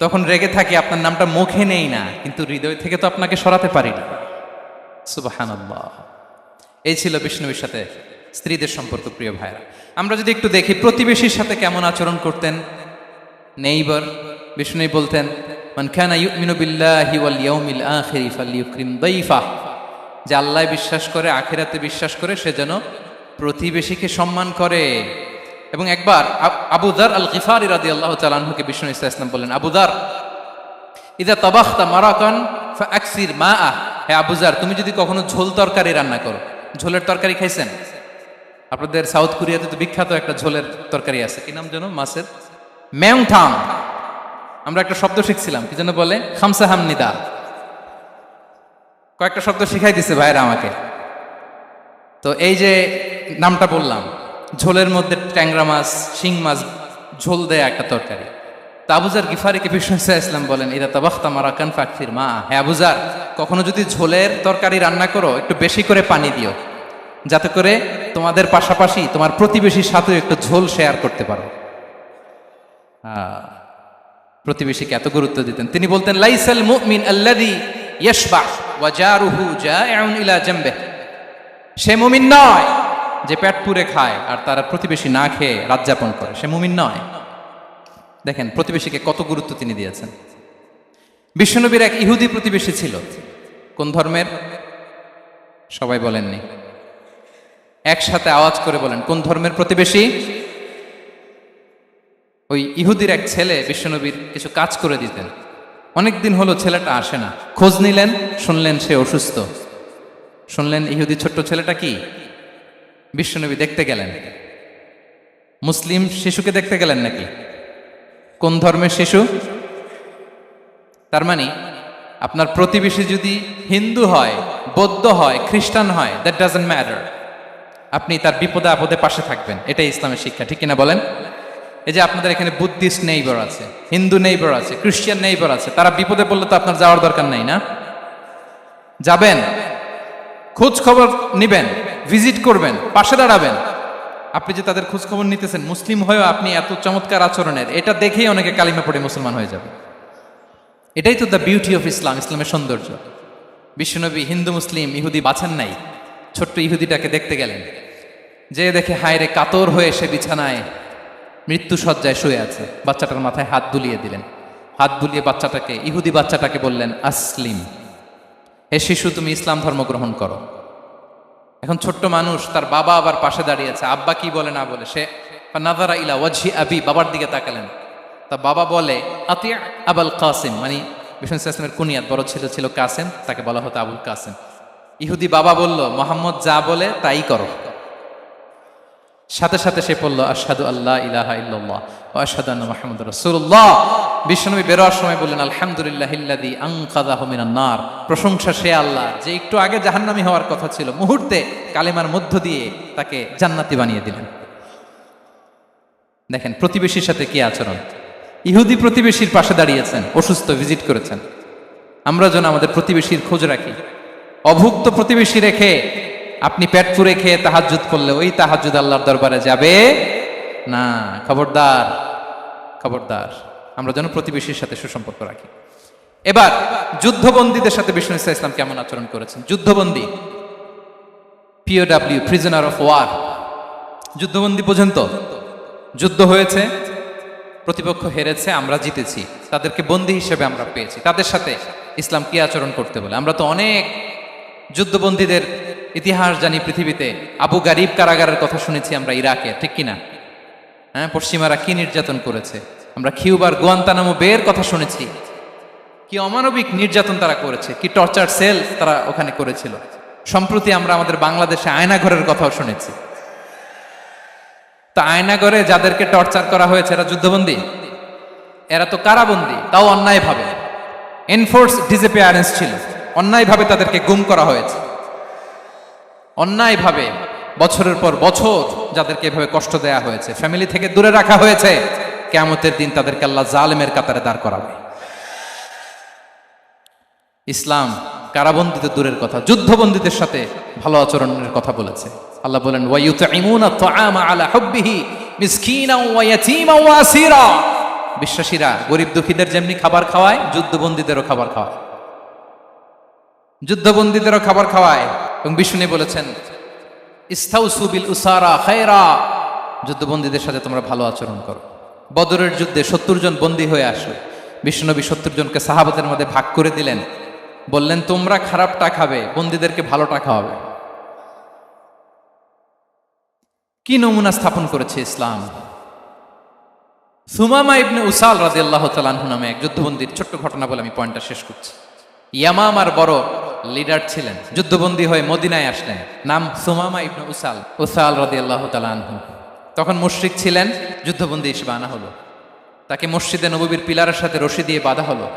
তখন রেগে থাকি, আপনার নামটা মুখে নেই না, কিন্তু হৃদয় থেকে তো আপনাকে সরাতে পারি না। সুবহানাল্লাহ। এই ছিল বিষ্ণুবীর সাথে স্ত্রীদের সম্পর্ক। প্রিয় ভাইরা, আমরা যদি একটু দেখি প্রতিবেশীর সাথে কেমন আচরণ করতেন নেইবার। বিষ্ণু বলতেন, মান কানা ইউমিনু বিল্লাহি ওয়াল ইয়াউমিল আখিরি ফালইউকরিম দাইফাহ, যে আল্লাহ বিশ্বাস করে, আখিরাতে বিশ্বাস করে, সে যেন প্রতিবেশীকে সম্মান করে। এবং একবার আবু যার আল গিফারি রাদিয়াল্লাহু তাআলা আনহুকে বিষ্ণু ইসলাম বললেন, আবু যার ইযা তাবাখতা মারাকান ফাআকসির মাআ, হে আবু যার তুমি যদি কখনো ঝোল তরকারি রান্না করো, ঝোলের তরকারি খাইছেন? আপনাদের সাউথ কোরিয়াতে তো বিখ্যাত একটা ঝোলের তরকারি আছে, কি নাম যেন, মাছের মেয়ংথাং। আমরা একটা শব্দ শিখছিলাম, কি যেন বলে, খামসা হামনিদা। কয়েকটা শব্দ শিখাই দিছে ভাইরা আমাকে। তো এই যে নামটা বললাম, ঝোলের মধ্যে ট্যাংরা মাছ, শিং মাছ ঝোল দেয়া একটা তরকারি। তা আবু যার গিফারিকে বিষ্ণু ইসলাম বলেন, ইদা তাবাখতা মারাকান ফাকসির মা, হে আবু যার কখনো যদি ঝোলের তরকারি রান্না করো, একটু বেশি করে পানি দিও, যাতে করে তোমাদের পাশাপাশি তোমার প্রতিবেশীর সাথে একটু ঝোল শেয়ার করতে পারো। প্রতিবেশীকে এত গুরুত্ব দিতেন। তিনি বলতেন, লাইসাল মুমিন আল্লাযী ইয়াশবা ওয়া জারুহু জাইউন ইলা জামবিহি, সে মুমিন নয় যে পেট পুরে খায় আর তার প্রতিবেশী না খেয়ে রাত যাপন করে, সে মুমিন নয়। দেখেন প্রতিবেশীকে কত গুরুত্ব তিনি দিয়েছেন। বিশ্বনবীর এক ইহুদি প্রতিবেশী ছিল। কোন ধর্মের? সবাই বলেননি, একসাথে আওয়াজ করে বলেন, কোন ধর্মের প্রতিবেশী? ওই ইহুদির এক ছেলে বিশ্বনবীর কিছু কাজ করে দিতেন। অনেকদিন হলো ছেলেটা আসে না, খোঁজ নিলেন, শুনলেন সে অসুস্থ। শুনলেন ইহুদি ছোট্ট ছেলেটা কি, বিশ্বনবী দেখতে গেলেন। মুসলিম শিশুকে দেখতে গেলেন নাকি? কোন ধর্মের শিশু? তার মানে আপনার প্রতিবেশী যদি হিন্দু হয়, বৌদ্ধ হয়, খ্রিস্টান হয়, দ্যাট ডাজন্ট ম্যাটার, আপনি তার বিপদে আপদে পাশে থাকবেন। এটাই ইসলামের শিক্ষা, ঠিক কিনা বলেন? এই যে আপনাদের এখানে বুদ্ধিস্ট নেইবার আছে, হিন্দু নেইবার আছে, খ্রিস্টান নেইবার আছে, তারা বিপদে পড়লে তো আপনার যাওয়ার দরকার নাই না? যাবেন, খোঁজ খবর নিবেন, ভিজিট করবেন, পাশে দাঁড়াবেন। আপনি যে তাদের খোঁজ খবর নিতেছেন, মুসলিম হয়েও আপনি এত চমৎকার আচরণের, এটা দেখেই অনেকে কালিমা পড়ে মুসলমান হয়ে যাবে। এটাই তো দ্য বিউটি অফ ইসলাম, ইসলামের সৌন্দর্য। বিশ্বনবী হিন্দু মুসলিম ইহুদি বাছান নাই, ছোট্ট ইহুদিটাকে দেখতে গেলেন, যে দেখে হায়রে কাতর হয়ে সে বিছানায় মৃত্যু সজ্জায় শুয়ে আছে। বাচ্চাটার মাথায় হাত বুলিয়ে দিলেন। হাত বুলিয়ে বাচ্চাটাকে, ইহুদি বাচ্চাটাকে বললেন, আসলিম, হে শিশু তুমি ইসলাম ধর্ম গ্রহণ করো। এখন ছোট্ট মানুষ, তার বাবা আবার পাশে দাঁড়িয়েছে, আব্বা কি বলে না বলে, সে নাযারা ইলা ওয়াজহি আবি, বাবার দিকে তাকালেন। তা বাবা বলে, আতি আবুল কাসিম, মানে বিষ্ণু ইসলামের কুনিয়াত, বড় ছেলে ছিল কাসেম, তাকে বলা হতো আবুল কাসেম। ইহুদি বাবা বলল, মোহাম্মদ যা বলে তাই করো। সাথে সাথে সে পড়ল, আশহাদু আল্লাহ ইলাহা ইল্লাল্লাহ ওয়া আশহাদু আন্না মুহাম্মাদুর রাসূলুল্লাহ। বিশ্বনবী বেরোয়ার সময় বললেন, আলহামদুলিল্লাহিল্লাযী আনকাযাহু মিনান নার, প্রশংসা সে আল্লাহ যে একটু আগে জাহান্নামী হওয়ার কথা ছিল, মুহূর্তে কালেমার মধ্য দিয়ে তাকে জান্নাতি বানিয়ে দিলেন। দেখেন প্রতিবেশীর সাথে কি আচরণ। ইহুদি প্রতিবেশীর পাশে দাঁড়িয়েছেন, অসুস্থ, ভিজিট করেছেন। আমরা যেন আমাদের প্রতিবেশীর খোঁজ রাখি। অভুক্ত প্রতিবেশী রেখে আপনি পেট পুরে খেয়ে তাহাজ্জুদ করলে ওই তাহাজ্জুদ আল্লাহর দরবারে যাবে না। খবরদার, খবরদার, আমরা যেন প্রতিবেশীর সাথে সুসম্পর্ক রাখি। এবার যুদ্ধবন্দীদের সাথে বিষ্ণু ইসলাম কেমন আচরণ করেছেন। যুদ্ধবন্দী, POW, প্রিজনার অফ ওয়ার, যুদ্ধবন্দী পর্যন্ত যুদ্ধ হয়েছে, প্রতিপক্ষ হেরেছে, আমরা জিতেছি, তাদেরকে বন্দী হিসেবে আমরা পেয়েছি, তাদের সাথে ইসলাম কি আচরণ করতে বলে। আমরা তো অনেক যুদ্ধবন্দীদের ইতিহাস জানি পৃথিবীতে। আবু গারিব কারাগারের কথা শুনেছি আমরা ইরাকে, ঠিক কিনা? হ্যাঁ, পশ্চিমারা কি নির্যাতন করেছে। আমরা কিউবার গুয়ান্তানামো বের কথা শুনেছি, কি অমানবিক নির্যাতন তারা করেছে, কি টর্চার সেল তারা ওখানে করেছিল। সম্প্রতি আমরা আমাদের বাংলাদেশে আয়নাঘরের কথাও শুনেছি। তা আয়নাঘরে যাদেরকে টর্চার করা হয়েছে এরা যুদ্ধবন্দী? এরা তো কারাবন্দী, তাও অন্যায়ভাবে। এনফোর্স ডিসঅ্যাপিয়ারেন্স ছিল, অন্যায়ভাবে তাদেরকে গুম করা হয়েছে। অন্যায়ভাবে বছরের পর বছর যাদেরকে এভাবে কষ্ট দেয়া হয়েছে, ফ্যামিলি থেকে দূরে রাখা হয়েছে, কিয়ামতের দিন তাদেরকে আল্লাহ জালেমের কাতারে দাঁড় করাবে। ইসলাম কারাবন্দীতে দূরের কথা, যুদ্ধবন্দীদের সাথে ভালো আচরণের কথা বলেছে। আল্লাহ বলেন ওয়ায়ুতঈমুনা আত-তাআমা আলা হুব্বিহি মিসকিনাও ওয়া ইয়াতীমান ওয়া আসীরা। বিশ্বাসীরা গরিব দুঃখীদের যেমনি খাবার খাওয়ায়, যুদ্ধবন্দীদেরও খাবার খাওয়ায়, যুদ্ধবন্দীদেরও খাবার খাওয়ায়। এবং বিষ্ণু বলেছেন ইস্তাউসু বিল উসারা খায়রা, যুদ্ধবন্দীদের সাথে তোমরা ভালো আচরণ করো। বদরের যুদ্ধে 70 জন বন্দী হয়ে আসলো। বিশ্বনবী 70 জনকে সাহাবাদের মধ্যে ভাগ করে দিলেন, বললেন তোমরা খারাপটা খাবে, বন্দীদেরকে ভালোটা খাওয়াবে। কি নমুনা স্থাপন করেছে ইসলাম। সুমামা ইবনে উসাল রাদিয়াল্লাহু তাআলা আনহু নামে এক যুদ্ধবন্দীর ছোট্ট ঘটনা বলে আমি পয়েন্টটা শেষ করছি। ইয়ামামার বড় লিডার ছিলেন, যুদ্ধবন্দী হয়ে মদিনায় আসলেন, নাম সুমামা ইবনে উসাল রাদিয়াল্লাহু তাআলা আনহু। তখন মুশরিক ছিলেন, যুদ্ধবন্দী হিসেবে আনা হলো। তাকে মসজিদে নববীর পিলারের সাথে রশি দিয়ে বাঁধা হলো।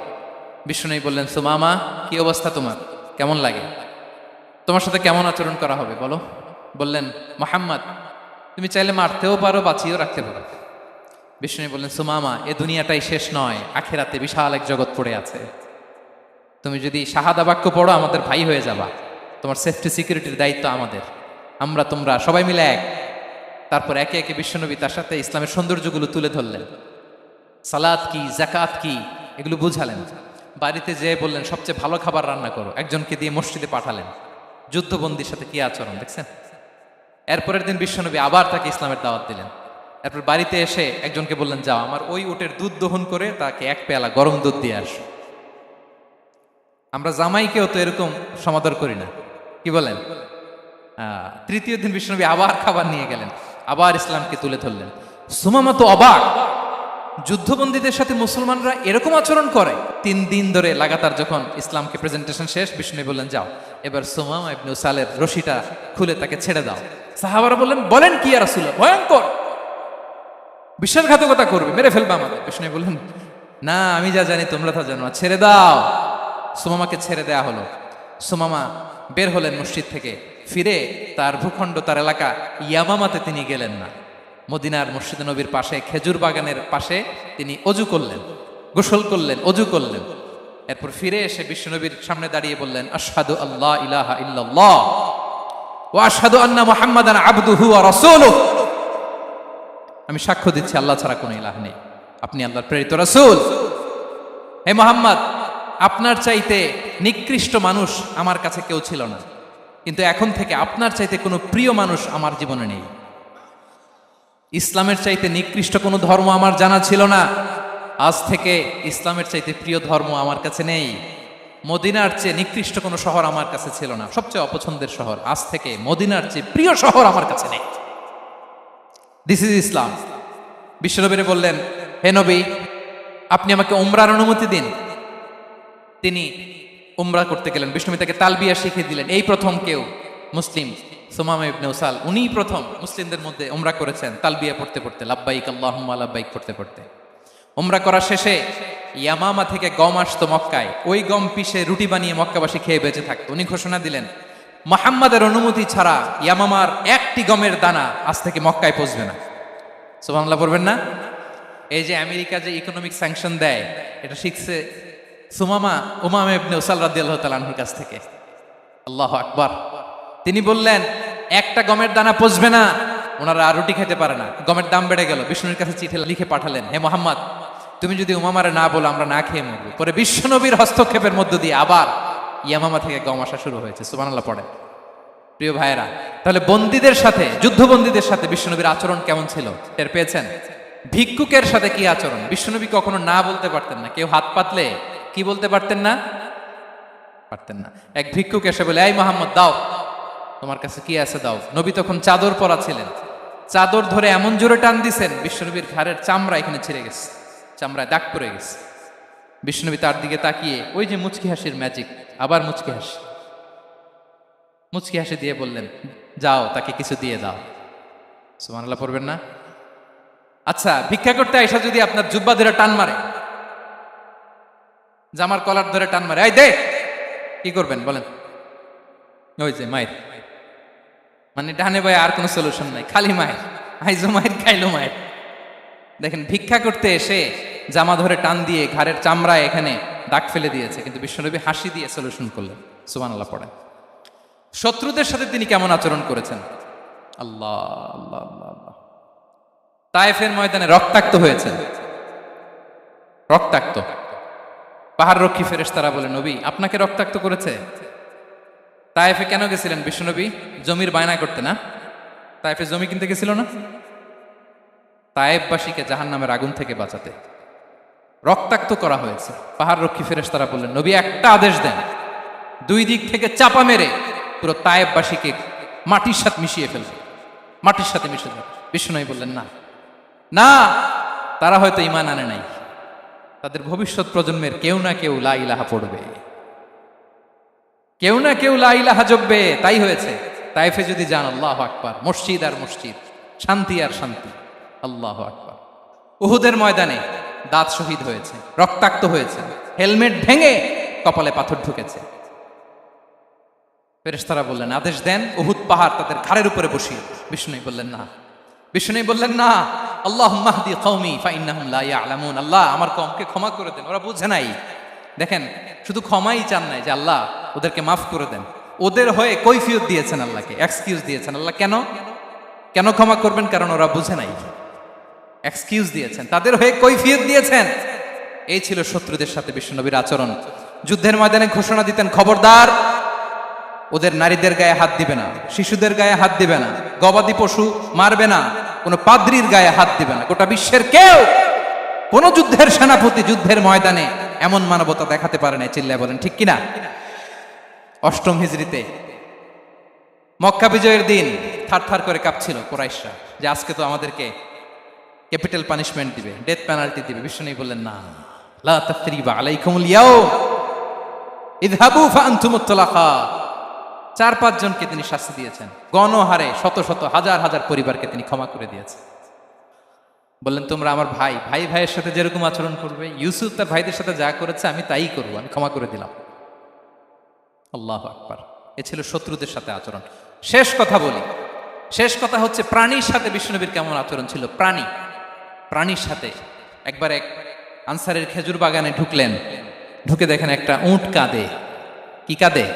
বিষ্ণু বললেন সুমামা, কি অবস্থা তোমার, কেমন লাগে, তোমার সাথে কেমন আচরণ করা হবে বলো। বললেন মুহাম্মদ, তুমি চাইলে মারতেও পারো, বাঁচিয়েও রাখতে পারো। বিষ্ণু বললেন সুমামা, এ দুনিয়াটাই শেষ নয়, আখিরাতে বিশাল এক জগৎ পড়ে আছে। তুমি যদি শাহাদা বাক্য পড়ো আমাদের ভাই হয়ে যাবা, তোমার সেফটি সিকিউরিটির দায়িত্ব আমাদের, আমরা তোমরা সবাই মিলে এক। তারপর একে একে বিশ্বনবী তার সাথে ইসলামের সৌন্দর্যগুলো তুলে ধরলেন। সালাত কি, জাকাত কি, এগুলো বুঝালেন। বাড়িতে যেয়ে বললেন সবচেয়ে ভালো খাবার রান্না করো, একজনকে দিয়ে মসজিদে পাঠালেন। যুদ্ধবন্দীর সাথে কি আচরণ দেখছেন। এরপরের দিন বিশ্বনবী আবার তাকে ইসলামের দাওয়াত দিলেন। এরপর বাড়িতে এসে একজনকে বললেন যাও আমার ওই উটের দুধ দহন করে তাকে এক পেয়ালা গরম দুধ দিয়ে আসো। আমরা জামাইকেও তো এরকম সমাদর করি না, কি বলেন। তৃতীয় দিন বিশ্বনবী আবার খাবার নিয়ে গেলেন, আবার ইসলামকে তুলে ধরলেন। সুমামা তো অবাক, যুদ্ধবন্দীদের সাথে মুসলমানরা এরকম আচরণ করে। 3 দিন ধরে লাগাতার যখন ইসলামকে প্রেজেন্টেশন শেষ, বিষ্ণু বললেন যাও এবার সুমামা ইবনে উসালের রশিটা খুলে তাকে ছেড়ে দাও। সাহাবারা বলেন কি ইয়া রাসূলুল্লাহ, ভয়ঙ্কর, বিশ্বাসঘাতকতা করবে, মেরে ফেলবে আমাদের। বিষ্ণু বললেন না, আমি যা জানি তোমরা তা জানো না, ছেড়ে দাও। সুমামাকে ছেড়ে দেয়া হলো। সুমামা বের হলেন মসজিদ থেকে, ফিরে তার ভূখণ্ড, তার এলাকা ইয়ামামাতে তিনি গেলেন না। মদিনার মসজিদে নবীর পাশে খেজুর বাগানের পাশে তিনি অজু করলেন, গোসল করলেন, অজু করলেন। এরপর ফিরে এসে বিশ্বনবীর সামনে দাঁড়িয়ে বললেন আশহাদু আল্লাহ ইলাহা ইল্লাল্লাহ ওয়া আশহাদু আন্না মুহাম্মাদান আবদুহু ওয়া রাসূলুহু। আমি সাক্ষ্য দিচ্ছি আল্লাহ ছাড়া কোনো ইলাহ নেই, আপনি আল্লাহর প্রেরিত রাসূল। হে মুহাম্মদ, আপনার চাইতে নিকৃষ্ট মানুষ আমার কাছে কেউ ছিল না, কিন্তু এখন থেকে আপনার চাইতে কোনো প্রিয় মানুষ আমার জীবনে নেই। ইসলামের চাইতে নিকৃষ্ট কোনো ধর্ম আমার জানা ছিল না, আজ থেকে ইসলামের চাইতে প্রিয় ধর্ম আমার কাছে নেই। মদিনার চেয়ে নিকৃষ্ট কোনো শহর আমার কাছে ছিল না, সবচেয়ে অপছন্দের শহর, আজ থেকে মদিনার চেয়ে প্রিয় শহর আমার কাছে নেই। দিস ইজ ইসলাম। বিশ্বনবী বললেন হে নবী, আপনি আমাকে উমরার অনুমতি দিন। তিনি উমরা করতে গেলেন। বিষ্ণু তাকে তালবিয়া শিখিয়ে দিলেন। এই প্রথম কেউ মুসলিম সুমামা ইবনে উসাল, উনিই প্রথম মুসলিমদের মধ্যে উমরা করেছেন তালবিয়া পড়তে পড়তে, লাব্বাইক আল্লাহুম্মা লাব্বাইক পড়তে পড়তে। উমরা করা শেষে ইয়ামামা থেকে গম আসতো মক্কায়, ওই গম পিষে রুটি বানিয়ে মক্কাবাসী খেয়ে বেঁচে থাকতো। উনি ঘোষণা দিলেন মুহাম্মাদের অনুমতি ছাড়া ইয়ামামার একটি গমের দানা আজ থেকে মক্কায় পৌঁছবে না। সুবহানাল্লাহ পড়বেন না। এই যে আমেরিকা যে ইকোনমিক স্যাংশন দেয়, এটা শিখছে সুমামা ইবনে উসাল রাদিয়াল্লাহু তাআলা আনহুর কাছ থেকে। আল্লাহু আকবার। তিনি বললেন একটা গমের দানা পচবে না, ওনারা আর রুটি খেতে পারে না। গমের দাম বেড়ে গেল। বিষ্ণুর কাছে চিঠি লিখে পাঠালেন, হে মুহাম্মদ, তুমি যদি উমামারে না বলো আমরা না খেয়ে মরব। পরে বিশ্বনবীর হস্তক্ষেপের মধ্য দিয়ে আবার ইয়ামামা থেকে গম আসা শুরু হয়েছে। সুবহানাল্লাহ পড়েন। প্রিয় ভাইয়েরা, তাহলে বন্দীদের সাথে, যুদ্ধবন্দীদের সাথে বিশ্বনবীর আচরণ কেমন ছিল টের পেয়েছেন? ভিক্ষুকের সাথে কি আচরণ? বিশ্বনবী কখনো না বলতে পারতেন না। কেউ হাত পাতলে কি বলতে পারতেন না? পারতেন না। এক ভিক্ষুক এসে বলে, এই মুহাম্মদ দাও, তোমার কাছে কি আছে দাও। নবী তখন চাদর পরা ছিলেন। চাদর ধরে এমন জোরে টান দিছেন বিশ্বনবীর ঘাড়ের চামড়া এখানে ছিঁড়ে গেছে, চামড়ায় দাগ পড়ে গেছে। বিশ্বনবী তার দিকে তাকিয়ে ওই যে মুচকি হাসির ম্যাজিক, আবার মুচকি হাসি দিয়ে বললেন, যাও তাকে কিছু দিয়ে দাও। সুবহানাল্লাহ পড়বেন না? আচ্ছা, ভিক্ষা করতে আইসা যদি আপনার জুব্বা ধরে টান মারে, জামার কলার ধরে টান মারে, এই দে, কি করবেন বলেন? ওই যে মায়ের মানে ডানে বায়ে আর কোনো সলিউশন নাই, খালি মায়ের, আইজো মায়ের খাইলো মায়ের। দেখেন ভিক্ষা করতে এসে জামা ধরে টান দিয়ে ঘাড়ের চামড়ায় এখানে দাগ ফেলে দিয়েছে, কিন্তু বিশ্বনবী হাসি দিয়ে সলিউশন করলেন। সুবহানাল্লাহ পড়েন। শত্রুদের সাথে তিনি কেমন আচরণ করেছেন? আল্লাহ আল্লাহ আল্লাহ আল্লাহ। তায়েফের ময়দানে রক্তাক্ত হয়েছেন, রক্তাক্ত। পাহাড় রক্ষী ফেরেশতারা বলে, নবী আপনাকে রক্তাক্ত করেছে? তায়েফে কেন গেছিলেন বিশ্বনবী? জমির বায়না করতে না? তায়েফে জমি কিনতে গেছিল না? তায়েফবাসীকে জাহান্নামের আগুন থেকে বাঁচাতে রক্তাক্ত করা হয়েছে। পাহাড় রক্ষী ফেরেশতারা বললেন, নবী একটা আদেশ দেন, দুই দিক থেকে চাপা মেরে পুরো তায়েফবাসীকে মাটির সাথে মিশিয়ে ফেলবে, মাটির সাথে মিশে যাবে। বিশ্বনবী বললেন, না না, তারা হয়তো ঈমান আনে নাই, তাদের ভবিষ্যৎ প্রজন্মের কেউ না কেউ লা ইলাহা পড়বে, কেউ না কেউ লা ইলাহা জপবে। তাই হয়েছে। তাইফে যদি যান, আল্লাহু আকবার, মসজিদ আর মসজিদ, শান্তি আর শান্তি। আল্লাহু আকবার। উহুদের ময়দানে দাঁত শহীদ হয়েছে, রক্তাক্ত হয়েছে, হেলমেট ভেঙে কপালে পাথর ঢুকেছে। ফেরেশতারা বললেন, আদেশ দেন উহুদ পাহাড় তাদের ঘাড়ের উপরে বসিয়ে। বিষ্ণু বললেন না, বিষ্ণু বললেন না, আল্লাহুম্মা হদি কওমি ফাইন্নাহুম লা ইয়ালামুন। আল্লাহ আমার কওমকে ক্ষমা করে দেন, ওরা বুঝে নাই। দেখেন শুধু ক্ষমাই চান নাই যে আল্লাহ ওদেরকে মাফ করে দেন, ওদের হয়ে কৈফিয়ত দিয়েছেন আল্লাহকে, এক্সকিউজ দিয়েছেন। আল্লাহ কেন কেন ক্ষমা করবেন? কারণ ওরা বুঝে নাই। এক্সকিউজ দিয়েছেন, তাদের হয়ে কৈফিয়ত দিয়েছেন। এই ছিল শত্রুদের সাথে বিশ্বনবীর আচরণ। যুদ্ধের ময়দানে ঘোষণা দিতেন, খবরদার ওদের নারীদের গায়ে হাত দিবে না, শিশুদের গায়ে হাত দিবে না, গবাদি পশু মারবে না, কোনো পাদ্রীর গায়ে হাত দিবে না। গোটা বিশ্বের কেউ কোন যুদ্ধের সেনাপতি যুদ্ধের ময়দানে এমন মানবতা দেখাতে পারে না। চিল্লায় বলেন ঠিক কিনা? অষ্টম হিজরিতে মক্কা বিজয়ের দিন থারথার করে কাঁপছিল কুরাইশরা যে আজকে তো আমাদেরকে ক্যাপিটাল পানিশমেন্ট দিবে, ডেথ পেনাল্টি দিবে। বিশ্বনবী বললেন, না, লা তাসরিবা আলাইকুমুল ইয়াউম ইযহাবু ফাআনতুমুত তুলাকা। 4-5 জনকে তিনি শাস্তি দিয়েছেন, গণহারে শত শত হাজার হাজার পরিবারকে তিনি ক্ষমা করে দিয়েছেন। বললেন, তোমরা আমার ভাই, ভাই ভাইয়ের সাথে যেরকম আচরণ করবে, ইউসুফ তার ভাইদের সাথে যা করেছে আমি তাই করবো, আমি ক্ষমা করে দিলাম। আল্লাহু আকবার। এ ছিল শত্রুদের সাথে আচরণ। শেষ কথা বলি, শেষ কথা হচ্ছে প্রাণীর সাথে বিশ্বনবীর কেমন আচরণ ছিল। প্রাণীর সাথে একবার এক আনসারের খেজুর বাগানে ঢুকলেন, ঢুকে দেখেন একটা উট কাঁদে। কি কাঁদে?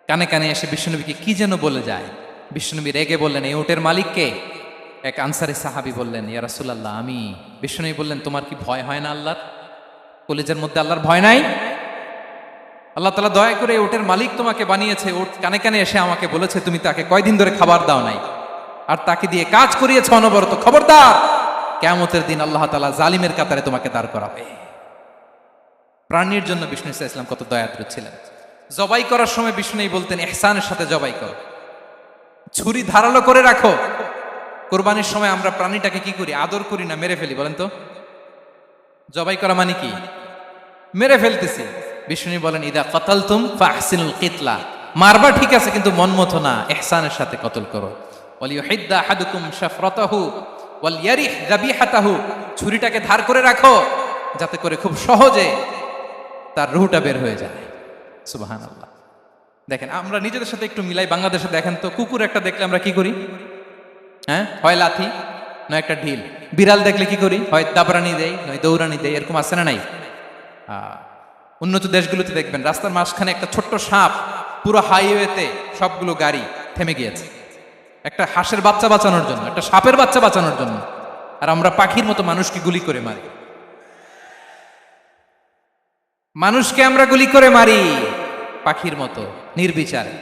কানে কানে এসে বিশ্বনবীকে কি যেন বলে যায়। বিশ্বনবী রেগে বললেন, এই উটের মালিক কে? এক আনসারী সাহাবী বললেন, ইয়া রাসূলুল্লাহ আমি। বিশ্বনবী বললেন, তোমার কি ভয় হয় না আল্লাহর? কলিজার মধ্যে আল্লাহর ভয় নাই? আল্লাহ তাআলা দয়া করে উটের মালিক তোমাকে বানিয়েছে, উট কানে কানে এসে আমাকে বলেছে তুমি তাকে কয়দিন ধরে খাবার দাও নাই, আর তাকে দিয়ে কাজ করিয়েছে অনবরত। খবরদার, কিয়ামতের দিন আল্লাহ তাআলা জালিমের কাতারে তোমাকে দাঁড় করাবে। প্রাণীর জন্য বিষ্ণু ইসা ইসলাম কত দয়াদ্র ছিলেন। জবাই করার সময় বিষ্ণুই বলতেন, ইহসানের সাথে জবাই করো, ছুরি ধারালো করে রাখো। কোরবানির সময় আমরা প্রাণীটাকে কি করি? আদর করি না, মেরে ফেলি। বলেন তো, জবাই করা মানে কি? মেরে ফেলতেছি। বিষ্ণু বলেন, ইদা কতালতুম ফাহসিনুল কিতলা, মারবা ঠিক আছে কিন্তু মন মতো না, ইহসানের সাথে কতল করো। ওয়ালিউহিদ্দা আহাদুকুম শাফরাতাহু ওয়ালইয়ারিহ যাবিহাতাহু, ছুরিটাকে ধার করে রাখো যাতে করে খুব সহজে তার রুহটা বের হয়ে যায়। সুবহানাল্লাহ। দেখেন আমরা নিজেদের সাথে একটু মিলাই। বাংলাদেশে দেখেন তো, কুকুর একটা দেখলে আমরা কি করি? হ্যাঁ, হয় লাথি নয় একটা ঢিল। বিড়াল দেখলে কি করি? হয় দাবরানি দেই নয় দৌড়ানি দেই। এরকম আছে না নাই? উন্নত দেশগুলোতে দেখবেন রাস্তার মাঝখানে একটা ছোট্ট সাপ, পুরো হাইওয়েতে সবগুলো গাড়ি থেমে গিয়েছে একটা হাঁসের বাচ্চা বাঁচানোর জন্য, একটা সাপের বাচ্চা বাঁচানোর জন্য। আর আমরা পাখির মতো মানুষকে গুলি করে মারি। মানুষকে আমরা গুলি করে মারি পাখির মতো নির্বিচারে।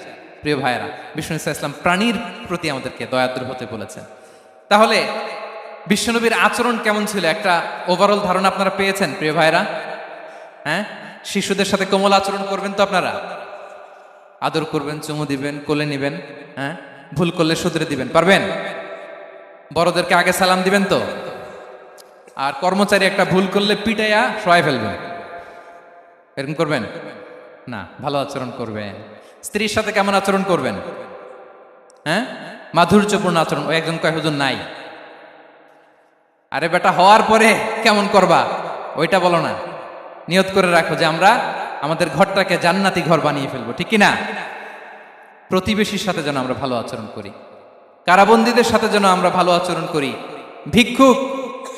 প্রিয় ভাইয়েরা, বিষ্ণু ইসলাম প্রাণীর প্রতি আমাদেরকে দয়াদ্র হতে বলেছেন। তাহলে বিশ্বনবীর আচরণ কেমন ছিল একটা ওভারঅল ধারণা আপনারা পেয়েছেন প্রিয় ভাইয়েরা? হ্যাঁ, শিশুদের সাথে কোমল আচরণ করবেন তো আপনারা? আদর করবেন, চুমু দিবেন, কোলে নিবেন। হ্যাঁ, ভুল করলে শুধরে দিবেন, পারবেন? বড়দেরকে আগে সালাম দিবেন তো? আর কর্মচারী একটা ভুল করলে পিটাইয়া শোয়াই ফেলবেন, এরকম করবেন না? ভালো আচরণ করবেন। স্ত্রীর সাথে কেমন আচরণ করবেন? হ্যাঁ, মাধুর্যপূর্ণ আচরণ। ওই একজন কয় হুজুর নাই। আরে বেটা, হওয়ার পরে কেমন করবা ওইটা বলো না। নিয়ত করে রাখো যে আমরা আমাদের ঘরটাকে জান্নাতি ঘর বানিয়ে ফেলবো, ঠিক কিনা? প্রতিবেশীর সাথে যেন আমরা ভালো আচরণ করি, কারাবন্দীদের সাথে যেন আমরা ভালো আচরণ করি। ভিক্ষুক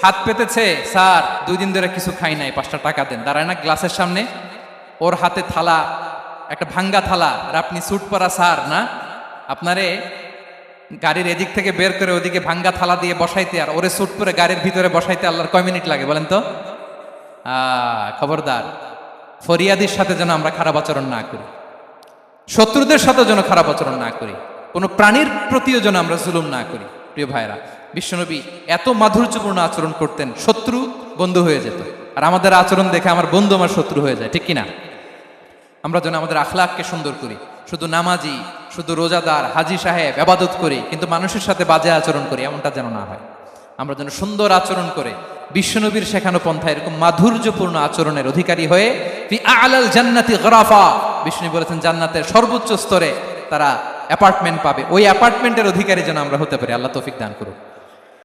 হাত পেতেছে, স্যার 2 দিন ধরে কিছু খাই নাই, 5টা টাকা দেন, দাঁড়ায় না গ্লাসের সামনে, ওর হাতে থালা, একটা ভাঙ্গা থালা, আর আপনি স্যুট পরা স্যার না, আপনারে গাড়ির এদিক থেকে বের করে ওদিকে ভাঙ্গা থালা দিয়ে বসাইতে আর ওরে স্যুট পরে গাড়ির ভিতরে বসাইতে আল্লাহর কয় মিনিট লাগে বলেন তো? খবরদার, ফরিয়াদির সাথে যেন আমরা খারাপ আচরণ না করি, শত্রুদের সাথে যেন খারাপ আচরণ না করি, কোনো প্রাণীর প্রতিও যেন আমরা জুলুম না করি। প্রিয় ভাইরা, বিশ্বনবী এত মাধুর্যপূর্ণ আচরণ করতেন, শত্রু বন্ধু হয়ে যেত। আর আমাদের আচরণ দেখে আমার বন্ধু আমার শত্রু হয়ে যায়, ঠিক কিনা? আমরা যেন আমাদের আখলাককে সুন্দর করি, শুধু নামাজি, শুধু রোজাদার, হাজি সাহেব ইবাদত করি কিন্তু মানুষের সাথে বাজে আচরণ করি, এমনটা যেন না হয়। আমরা যেন সুন্দর আচরণ করে বিশ্বনবীর শেখানো পন্থা এরকম মাধুর্যপূর্ণ আচরণের অধিকারী হয়ে ফি আ'লাল জান্নাতি গরাফা, বিষ্ণু বলেছেন জান্নাতের সর্বোচ্চ স্তরে তারা অ্যাপার্টমেন্ট পাবে, ওই অ্যাপার্টমেন্টের অধিকারী যেন আমরা হতে পারি। আল্লাহ তৌফিক দান করুন।